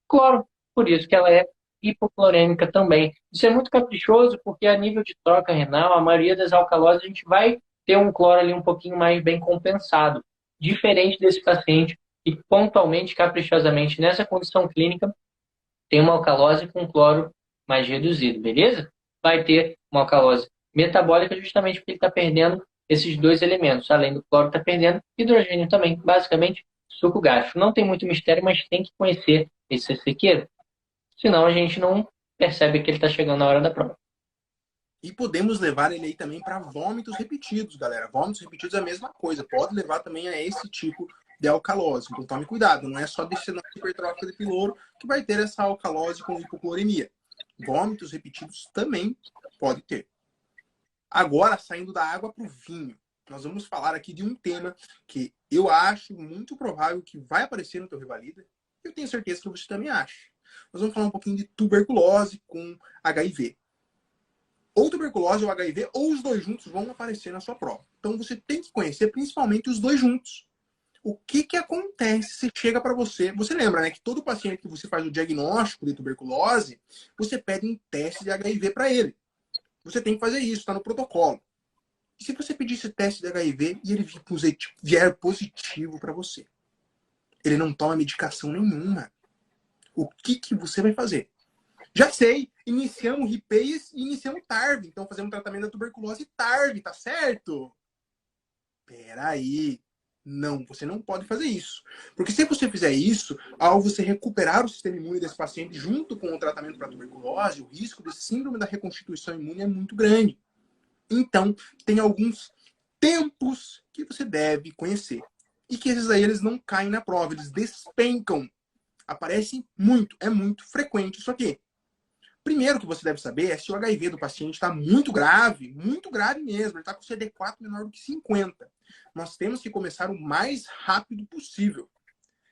cloro. Por isso que ela é hipoclorêmica também. Isso é muito caprichoso, porque a nível de troca renal, a maioria das alcaloses, a gente vai ter um cloro ali um pouquinho mais bem compensado. Diferente desse paciente que pontualmente, caprichosamente, nessa condição clínica, tem uma alcalose com cloro mais reduzido, beleza? Vai ter uma alcalose metabólica justamente porque ele está perdendo esses dois elementos. Além do cloro, está perdendo hidrogênio também. Basicamente, suco gástrico. Não tem muito mistério, mas tem que conhecer esse CCQ. Senão a gente não percebe que ele está chegando na hora da prova. E podemos levar ele aí também para vômitos repetidos, galera. Vômitos repetidos é a mesma coisa. Pode levar também a esse tipo de alcalose. Então tome cuidado. Não é só estenose hipertrófica de piloro que vai ter essa alcalose com hipocloremia. Vômitos repetidos também pode ter. Agora, saindo da água para o vinho. Nós vamos falar aqui de um tema que eu acho muito provável que vai aparecer no teu Revalida. Eu tenho certeza que você também acha. Nós vamos falar um pouquinho de tuberculose com HIV. Ou tuberculose ou HIV, ou os dois juntos vão aparecer na sua prova. Então você tem que conhecer principalmente os dois juntos. O que que acontece se chega para você? Você lembra, né, que todo paciente que você faz o diagnóstico de tuberculose, você pede um teste de HIV para ele. Você tem que fazer isso, está no protocolo. E se você pedir esse teste de HIV e ele vier positivo para você? Ele não toma medicação nenhuma. O que que você vai fazer? Já sei, iniciamos RIPEIs e iniciamos TARV. Então fazemos tratamento da tuberculose TARV, tá certo? Peraí. Não, você não pode fazer isso. Porque se você fizer isso, ao você recuperar o sistema imune desse paciente junto com o tratamento para tuberculose, o risco de síndrome da reconstituição imune é muito grande. Então, tem alguns tempos que você deve conhecer. E que esses aí eles não caem na prova, eles despencam. Aparecem muito, é muito frequente isso aqui. Primeiro que você deve saber é se o HIV do paciente está muito grave mesmo. Ele está com CD4 menor do que 50. Nós temos que começar o mais rápido possível.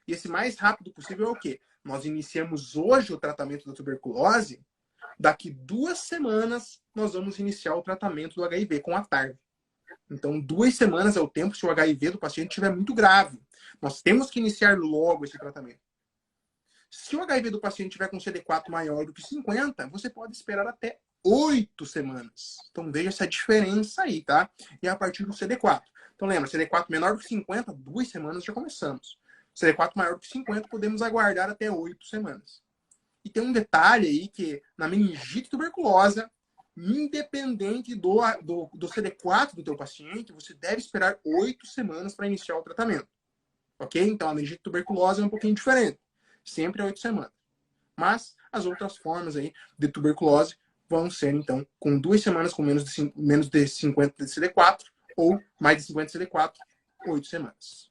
E esse mais rápido possível é o quê? Nós iniciamos hoje o tratamento da tuberculose. Daqui 2 semanas, nós vamos iniciar o tratamento do HIV com a TARV. Então, 2 semanas é o tempo se o HIV do paciente estiver muito grave. Nós temos que iniciar logo esse tratamento. Se o HIV do paciente tiver com CD4 maior do que 50, você pode esperar até 8 semanas. Então veja essa diferença aí, tá? E a partir do CD4. Então lembra, CD4 menor do que 50, 2 semanas já começamos. CD4 maior do que 50, podemos aguardar até 8 semanas. E tem um detalhe aí que na meningite tuberculosa, independente do CD4 do teu paciente, você deve esperar 8 semanas para iniciar o tratamento. Ok? Então a meningite tuberculosa é um pouquinho diferente. Sempre é 8 semanas. Mas as outras formas aí de tuberculose vão ser, então, com 2 semanas com menos de 50 de CD4 ou mais de 50 de CD4, 8 semanas.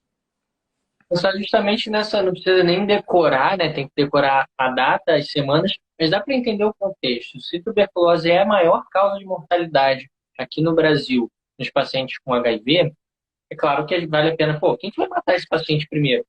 Só justamente nessa, não precisa nem decorar, né? Tem que decorar a data, as semanas, mas dá para entender o contexto. Se tuberculose é a maior causa de mortalidade aqui no Brasil, nos pacientes com HIV, é claro que vale a pena, quem que vai matar esse paciente primeiro?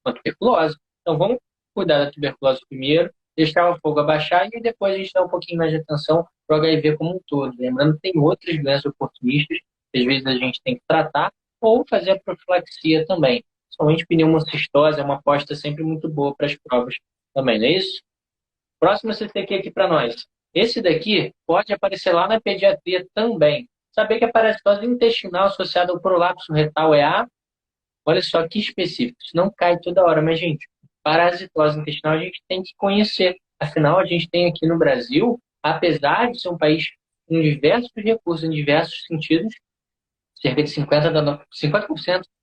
A tuberculose. Então vamos cuidar da tuberculose primeiro, deixar o fogo abaixar e depois a gente dá um pouquinho mais de atenção para o HIV como um todo. Lembrando que tem outras doenças oportunistas que às vezes a gente tem que tratar ou fazer a profilaxia também. Somente pneumocistose é uma aposta sempre muito boa para as provas também, não é isso? Próximo CTQ aqui para nós. Esse daqui pode aparecer lá na pediatria também. Saber que a parasitose intestinal associada ao prolapso retal é a... Olha só que específico. Isso não cai toda hora, mas, gente, parasitose intestinal a gente tem que conhecer. Afinal, a gente tem aqui no Brasil, apesar de ser um país com diversos recursos em diversos sentidos, cerca de 50% da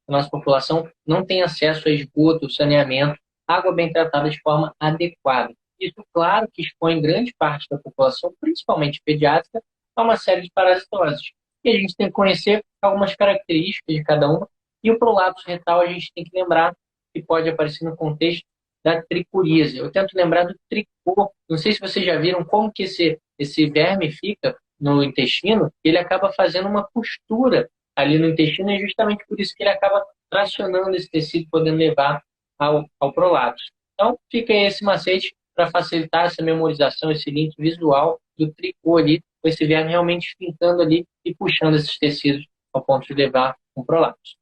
nossa população não tem acesso a esgoto, saneamento, água bem tratada de forma adequada. Isso, claro, que expõe grande parte da população, principalmente pediátrica, a uma série de parasitoses. E a gente tem que conhecer algumas características de cada uma. E o prolapso retal a gente tem que lembrar que pode aparecer no contexto da tricuríase. Eu tento lembrar do tricô. Não sei se vocês já viram como que esse verme fica no intestino. Ele acaba fazendo uma costura ali no intestino e justamente por isso que ele acaba tracionando esse tecido, podendo levar ao prolapso. Então, fica aí esse macete para facilitar essa memorização, esse link visual do tricô ali, com esse verme realmente fincando ali e puxando esses tecidos ao ponto de levar um prolapso.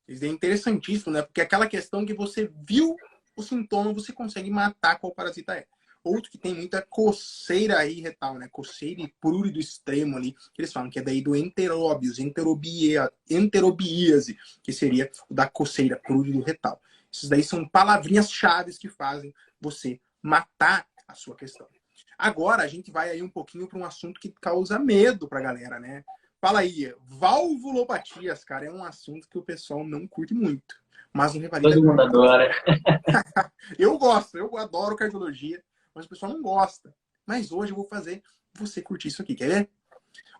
Isso é interessantíssimo, né? Porque aquela questão que você viu o sintoma, você consegue matar qual parasita é. Outro que tem muita coceira aí retal, né? Coceira e prurido extremo ali, que eles falam que é daí do enteróbios, enterobíase, que seria o da coceira, prurido retal. Esses daí são palavrinhas-chave que fazem você matar a sua questão. Agora a gente vai aí um pouquinho para um assunto que causa medo pra galera, né? Fala aí, valvulopatias, cara, é um assunto que o pessoal não curte muito. Mas no Revalida... Todo mundo adora. Eu gosto, eu adoro cardiologia, mas o pessoal não gosta. Mas hoje eu vou fazer você curtir isso aqui, quer ver?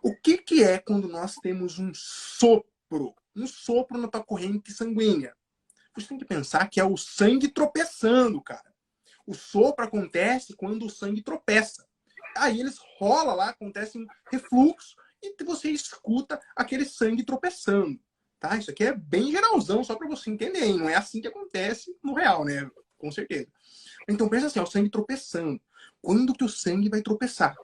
O que que é quando nós temos um sopro? Um sopro na tua corrente sanguínea. Você tem que pensar que é o sangue tropeçando, cara. O sopro acontece quando o sangue tropeça. Aí eles rolam lá, acontece um refluxo, e você escuta aquele sangue tropeçando, tá? Isso aqui é bem geralzão, só para você entender, hein? Não é assim que acontece no real, né? Com certeza. Então pensa assim, ó, o sangue tropeçando. Quando que o sangue vai tropeçar?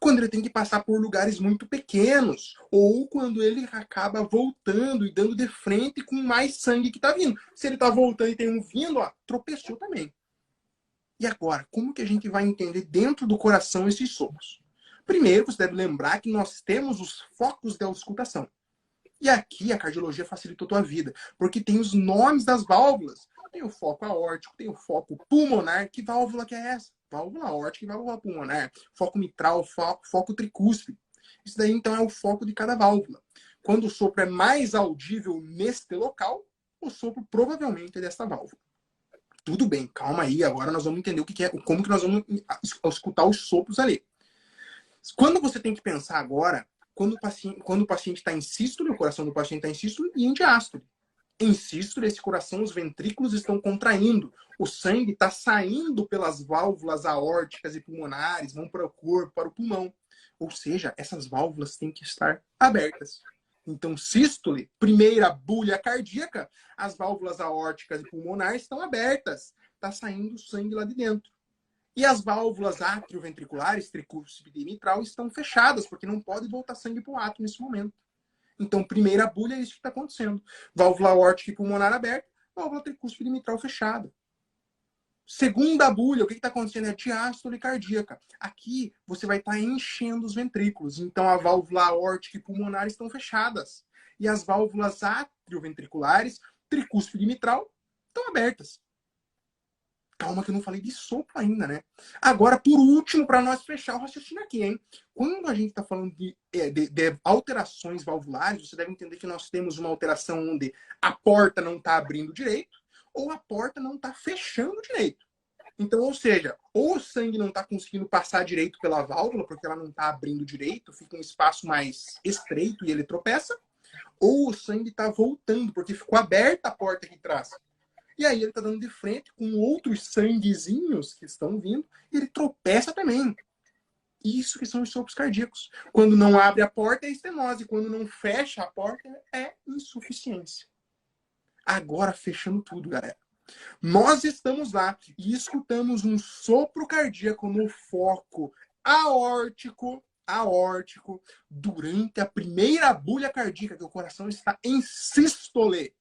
Quando ele tem que passar por lugares muito pequenos, ou quando ele acaba voltando e dando de frente com mais sangue que está vindo. Se ele está voltando e tem um vindo, ó, tropeçou também. E agora, como que a gente vai entender dentro do coração esses sopros? Primeiro, você deve lembrar que nós temos os focos da auscultação. E aqui a cardiologia facilitou a tua vida, porque tem os nomes das válvulas. Tem o foco aórtico, tem o foco pulmonar. Que válvula que é essa? Válvula aórtica e válvula pulmonar. Foco mitral, foco tricúspide. Isso daí, então, é o foco de cada válvula. Quando o sopro é mais audível neste local, o sopro provavelmente é desta válvula. Tudo bem, calma aí. Agora nós vamos entender o que é, como que nós vamos escutar os sopros ali. Quando você tem que pensar agora, quando o paciente está em sístole, o coração do paciente está em sístole e em diástole. Em sístole, esse coração, os ventrículos estão contraindo. O sangue está saindo pelas válvulas aórticas e pulmonares, vão para o corpo, para o pulmão. Ou seja, essas válvulas têm que estar abertas. Então, sístole, primeira bulha cardíaca, as válvulas aórticas e pulmonares estão abertas. Está saindo sangue lá de dentro. E as válvulas atrioventriculares, tricúspide e mitral, estão fechadas, porque não pode voltar sangue para o átrio nesse momento. Então, primeira bulha é isso que está acontecendo. Válvula aórtica e pulmonar aberta, válvula tricúspide e mitral fechada. Segunda bulha, o que está acontecendo? É diástole cardíaca. Aqui você vai estar enchendo os ventrículos. Então a válvula aórtica e pulmonar estão fechadas. E as válvulas atrioventriculares, tricúspide e mitral, estão abertas. Calma que eu não falei de sopro ainda, né? Agora, por último, para nós fechar o raciocínio aqui, hein? Quando a gente está falando de alterações valvulares, você deve entender que nós temos uma alteração onde a porta não está abrindo direito ou a porta não está fechando direito. Então, ou seja, ou o sangue não está conseguindo passar direito pela válvula, porque ela não está abrindo direito, fica um espaço mais estreito e ele tropeça, ou o sangue está voltando, porque ficou aberta a porta aqui atrás. E aí ele está dando de frente com outros sanguezinhos que estão vindo, e ele tropeça também. Isso que são os sopros cardíacos. Quando não abre a porta é estenose, quando não fecha a porta é insuficiência. Agora, fechando tudo, galera. Nós estamos lá e escutamos um sopro cardíaco no foco aórtico durante a primeira bulha cardíaca, que o coração está em sístole.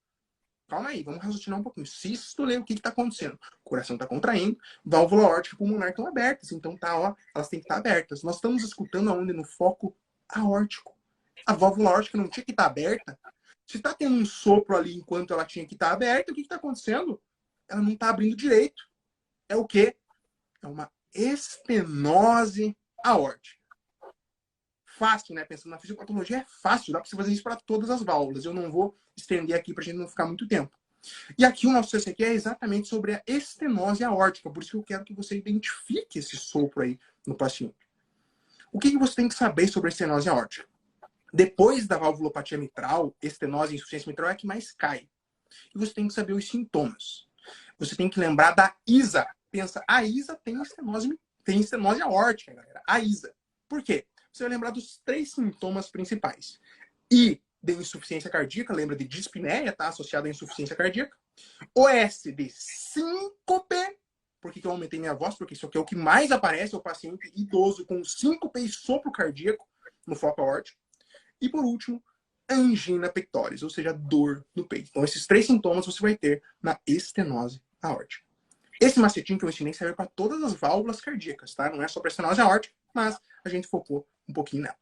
Calma aí, vamos raciocinar um pouquinho. Sístole, o que está acontecendo? O coração está contraindo, válvula aórtica e pulmonar estão abertas. Então, tá, ó, elas têm que estar abertas. Nós estamos escutando aonde? No foco aórtico. A válvula aórtica não tinha que estar aberta. Se está tendo um sopro ali enquanto ela tinha que estar aberta, o que está acontecendo? Ela não está abrindo direito. É o quê? É uma estenose aórtica. Fácil, né? Pensando na fisiopatologia, é fácil. Dá para você fazer isso para todas as válvulas. Eu não vou estender aqui para a gente não ficar muito tempo. E aqui o nosso CCQ é exatamente sobre a estenose aórtica. Por isso que eu quero que você identifique esse sopro aí no paciente. O que você tem que saber sobre a estenose aórtica? Depois da valvulopatia mitral, estenose e insuficiência mitral é a que mais cai. E você tem que saber os sintomas. Você tem que lembrar da ISA. Pensa, a ISA tem estenose aórtica, galera. A ISA. Por quê? Você vai lembrar dos 3 sintomas principais. I de insuficiência cardíaca, lembra de dispneia, tá? Associada à insuficiência cardíaca. O S de síncope. Por que eu aumentei minha voz? Porque isso aqui é o que mais aparece, é o paciente idoso com síncope e sopro cardíaco no foco aórtico. E por último, angina pectoris, ou seja, dor no peito. Então, esses 3 sintomas você vai ter na estenose aórtica. Esse macetinho que eu ensinei serve para todas as válvulas cardíacas, tá? Não é só para estenose aórtica, mas a gente focou um pouquinho nela.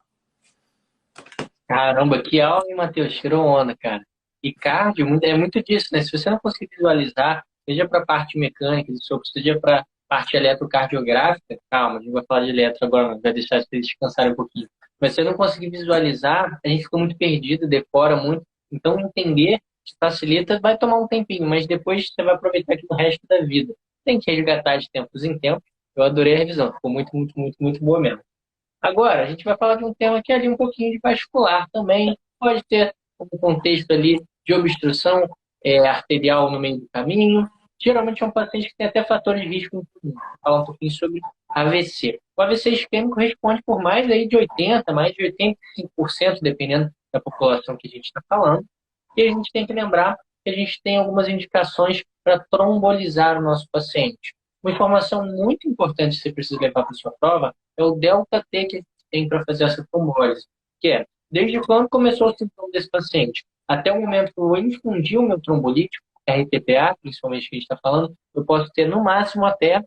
Caramba, que aula, hein, Matheus? Tirou onda, cara. E cardio é muito disso, né? Se você não conseguir visualizar, seja para a parte mecânica, seja para a parte eletrocardiográfica, calma, a gente vai falar de eletro agora, não, vai deixar vocês descansarem um pouquinho. Mas se você não conseguir visualizar, a gente fica muito perdido, decora muito. Então, entender te facilita, vai tomar um tempinho, mas depois você vai aproveitar aqui no resto da vida. Tem que resgatar de tempos em tempos. Eu adorei a revisão, ficou muito, muito, muito, muito boa mesmo. Agora, a gente vai falar de um tema que é ali um pouquinho de vascular também. Pode ter um contexto ali de obstrução arterial no meio do caminho. Geralmente é um paciente que tem até fatores de risco. Vou falar um pouquinho sobre AVC. O AVC isquêmico responde por mais aí de 80%, mais de 85%, dependendo da população que a gente está falando. E a gente tem que lembrar que a gente tem algumas indicações para trombolizar o nosso paciente. Uma informação muito importante que você precisa levar para a sua prova é o delta T, que tem para fazer essa trombólise, que é, desde quando começou o sintoma desse paciente, até o momento que eu infundi o meu trombolítico, RTPA, principalmente que a gente está falando, eu posso ter no máximo até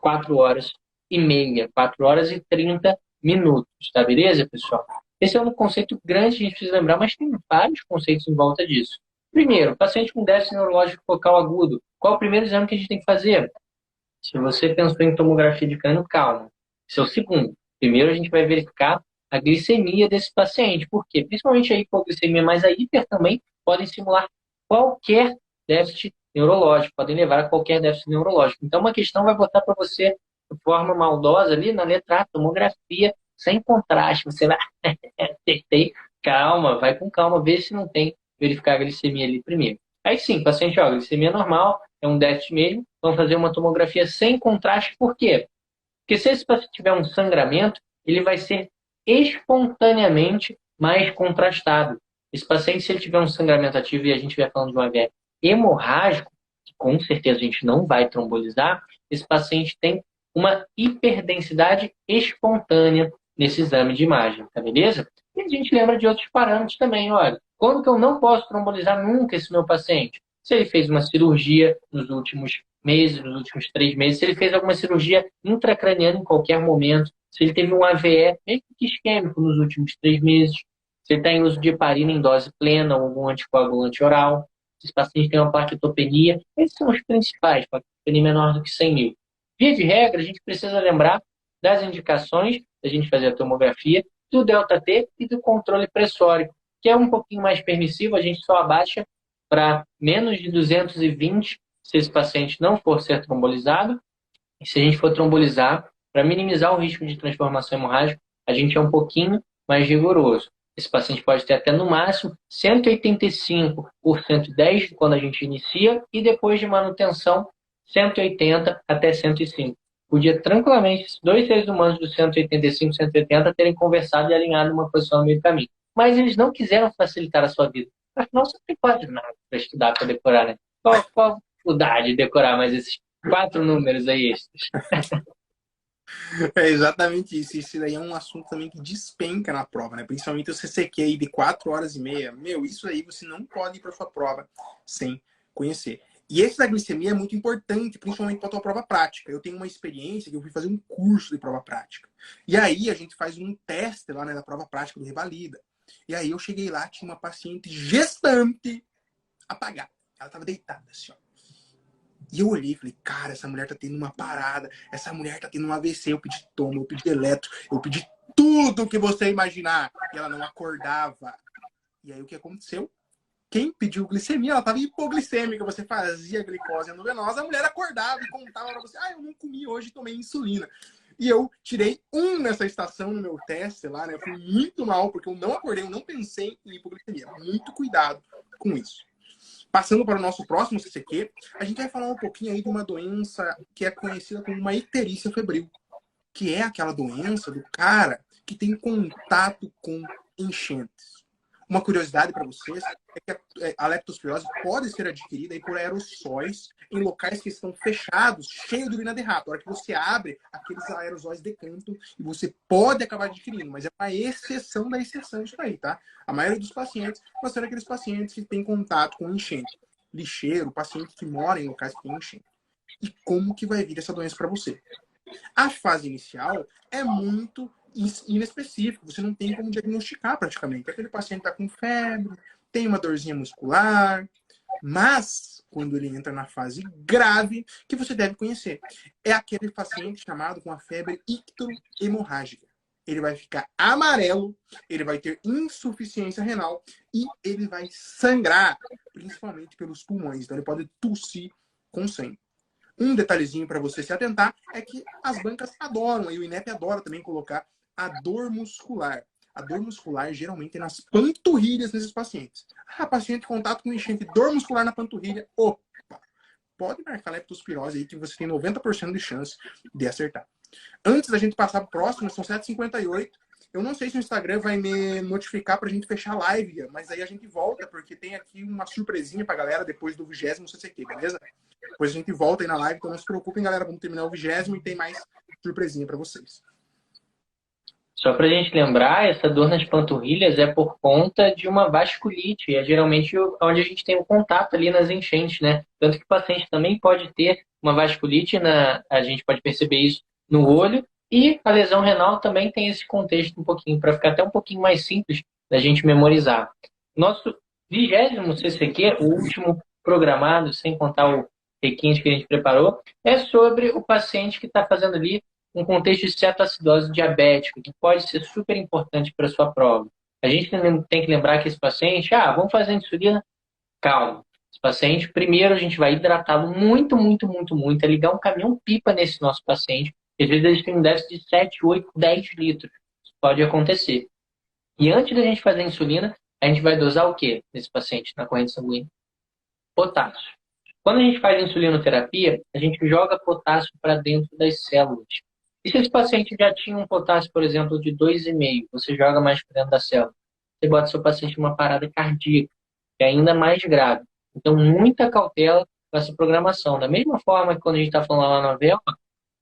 4 horas e meia, 4 horas e 30 minutos, tá beleza, pessoal? Esse é um conceito grande que a gente precisa lembrar, mas tem vários conceitos em volta disso. Primeiro, paciente com déficit neurológico focal agudo. Qual é o primeiro exame que a gente tem que fazer? Se você pensou em tomografia de crânio, calma. Esse é o segundo. Primeiro, a gente vai verificar a glicemia desse paciente. Por quê? Principalmente a hipoglicemia, mas a hiper também podem simular qualquer déficit neurológico, podem levar a qualquer déficit neurológico. Então, uma questão vai botar para você de forma maldosa ali na letra A, tomografia sem contraste. Você vai, acertei, calma, vai com calma, vê se não tem, verificar a glicemia ali primeiro. Aí sim, paciente, ó, glicemia normal, é um déficit mesmo, vamos fazer uma tomografia sem contraste, por quê? Porque se esse paciente tiver um sangramento, ele vai ser espontaneamente mais contrastado. Esse paciente, se ele tiver um sangramento ativo e a gente estiver falando de um AVE hemorrágico, que com certeza a gente não vai trombolizar, esse paciente tem uma hiperdensidade espontânea nesse exame de imagem, tá beleza? E a gente lembra de outros parâmetros também, olha. Quando que eu não posso trombolizar nunca esse meu paciente? Se ele fez uma cirurgia nos últimos meses, nos últimos 3 meses, se ele fez alguma cirurgia intracraniana em qualquer momento, se ele teve um AVE, mesmo que isquêmico, nos últimos 3 meses, se ele está em uso de heparina em dose plena ou algum anticoagulante oral, se esse paciente tem uma plaquetopenia, esses são os principais, plaquetopenia menor do que 100 mil. Via de regra, a gente precisa lembrar das indicações da gente fazer a tomografia, do delta-T e do controle pressórico, que é um pouquinho mais permissivo, a gente só abaixa para menos de 220 se esse paciente não for ser trombolizado. E se a gente for trombolizar, para minimizar o risco de transformação hemorrágica, a gente é um pouquinho mais rigoroso. Esse paciente pode ter até no máximo 185 por 110 quando a gente inicia e depois de manutenção 180 até 105. Podia tranquilamente 2 seres humanos dos 185, 180 terem conversado e alinhado uma posição no meio do caminho. Mas eles não quiseram facilitar a sua vida. Afinal, você não tem quase nada para estudar, para decorar, né? Qual dificuldade de decorar mais esses 4 números aí extras? É exatamente isso. Isso daí é um assunto também que despenca na prova, né? Principalmente o CCQ aí de 4 horas e meia. Meu, isso aí você não pode ir para sua prova sem conhecer. E esse da glicemia é muito importante, principalmente para a tua prova prática. Eu tenho uma experiência que eu fui fazer um curso de prova prática. E aí a gente faz um teste lá, né, na prova prática do Revalida. E aí eu cheguei lá, tinha uma paciente gestante apagada. Ela estava deitada assim, ó. E eu olhei e falei, cara, essa mulher tá tendo uma parada, essa mulher tá tendo um AVC, eu pedi tomo, eu pedi eletro, eu pedi tudo que você imaginar. E ela não acordava. E aí o que aconteceu? Quem pediu glicemia, ela tava hipoglicêmica, você fazia glicose endovenosa, a mulher acordava e contava pra você, eu não comi hoje, tomei insulina. E eu tirei 1 nessa estação no meu teste lá, né? Eu fui muito mal, porque eu não acordei, eu não pensei em hipoglicemia. Muito cuidado com isso. Passando para o nosso próximo CCQ, a gente vai falar um pouquinho aí de uma doença que é conhecida como uma icterícia febril, que é aquela doença do cara que tem contato com enchentes. Uma curiosidade para vocês é que a leptospirose pode ser adquirida aí por aerossóis em locais que estão fechados, cheios de urina de rato. A hora que você abre, aqueles aerossóis decantam e você pode acabar adquirindo, mas é uma exceção da exceção isso aí, tá? A maioria dos pacientes vão ser aqueles pacientes que têm contato com enchente. Lixeiro, paciente que mora em locais que tem enchente. E como que vai vir essa doença para você? A fase inicial é muito inespecífico, você não tem como diagnosticar praticamente. Aquele paciente está com febre, tem uma dorzinha muscular, mas quando ele entra na fase grave, que você deve conhecer, é aquele paciente chamado com a febre ictero-hemorrágica. Ele vai ficar amarelo, ele vai ter insuficiência renal e ele vai sangrar, principalmente pelos pulmões. Então ele pode tossir com sangue. Um detalhezinho para você se atentar é que as bancas adoram, e o INEP adora também colocar a dor muscular. A dor muscular geralmente é nas panturrilhas desses pacientes. Paciente em contato com enchente, dor muscular na panturrilha, opa, pode marcar leptospirose aí que você tem 90% de chance de acertar. Antes da gente passar para o próximo, são 7h58. Eu não sei se o Instagram vai me notificar para a gente fechar a live, mas aí a gente volta, porque tem aqui uma surpresinha para a galera depois do 20º CCQ, beleza? Depois a gente volta aí na live, então não se preocupem, galera. Vamos terminar o 20º e tem mais surpresinha para vocês. Só para a gente lembrar, essa dor nas panturrilhas é por conta de uma vasculite. É geralmente onde a gente tem o contato ali nas enchentes, né? Tanto que o paciente também pode ter uma vasculite, a gente pode perceber isso no olho. E a lesão renal também tem esse contexto um pouquinho, para ficar até um pouquinho mais simples da gente memorizar. Nosso 20º CCQ, o último programado, sem contar o requinte que a gente preparou, é sobre o paciente que está fazendo ali um contexto de cetoacidose diabética, que pode ser super importante para a sua prova. A gente tem que lembrar que esse paciente, vamos fazer insulina? Calma. Esse paciente, primeiro a gente vai hidratá-lo muito, muito, muito, muito, é ligar um caminhão-pipa nesse nosso paciente, que às vezes eles têm um déficit de 7, 8, 10 litros. Isso pode acontecer. E antes da gente fazer a insulina, a gente vai dosar o quê nesse paciente na corrente sanguínea? Potássio. Quando a gente faz insulinoterapia, a gente joga potássio para dentro das células. E se esse paciente já tinha um potássio, por exemplo, de 2,5, você joga mais para dentro da célula, você bota seu paciente numa parada cardíaca, que é ainda mais grave. Então, muita cautela com essa programação. Da mesma forma que quando a gente está falando lá na novela,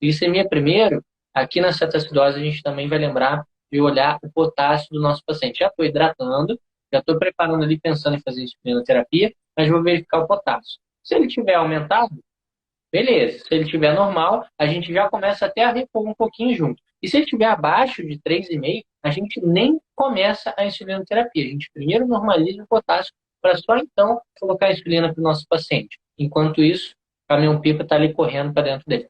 glicemia primeiro, aqui na cetoacidose a gente também vai lembrar de olhar o potássio do nosso paciente. Já estou hidratando, já estou preparando ali, pensando em fazer insulinoterapia, mas vou verificar o potássio. Se ele tiver aumentado, beleza. Se ele estiver normal, a gente já começa até a repor um pouquinho junto. E se ele estiver abaixo de 3,5, a gente nem começa a insulinoterapia. A gente primeiro normaliza o potássio para só então colocar a insulina para o nosso paciente. Enquanto isso, o caminhão-pipa está ali correndo para dentro dele.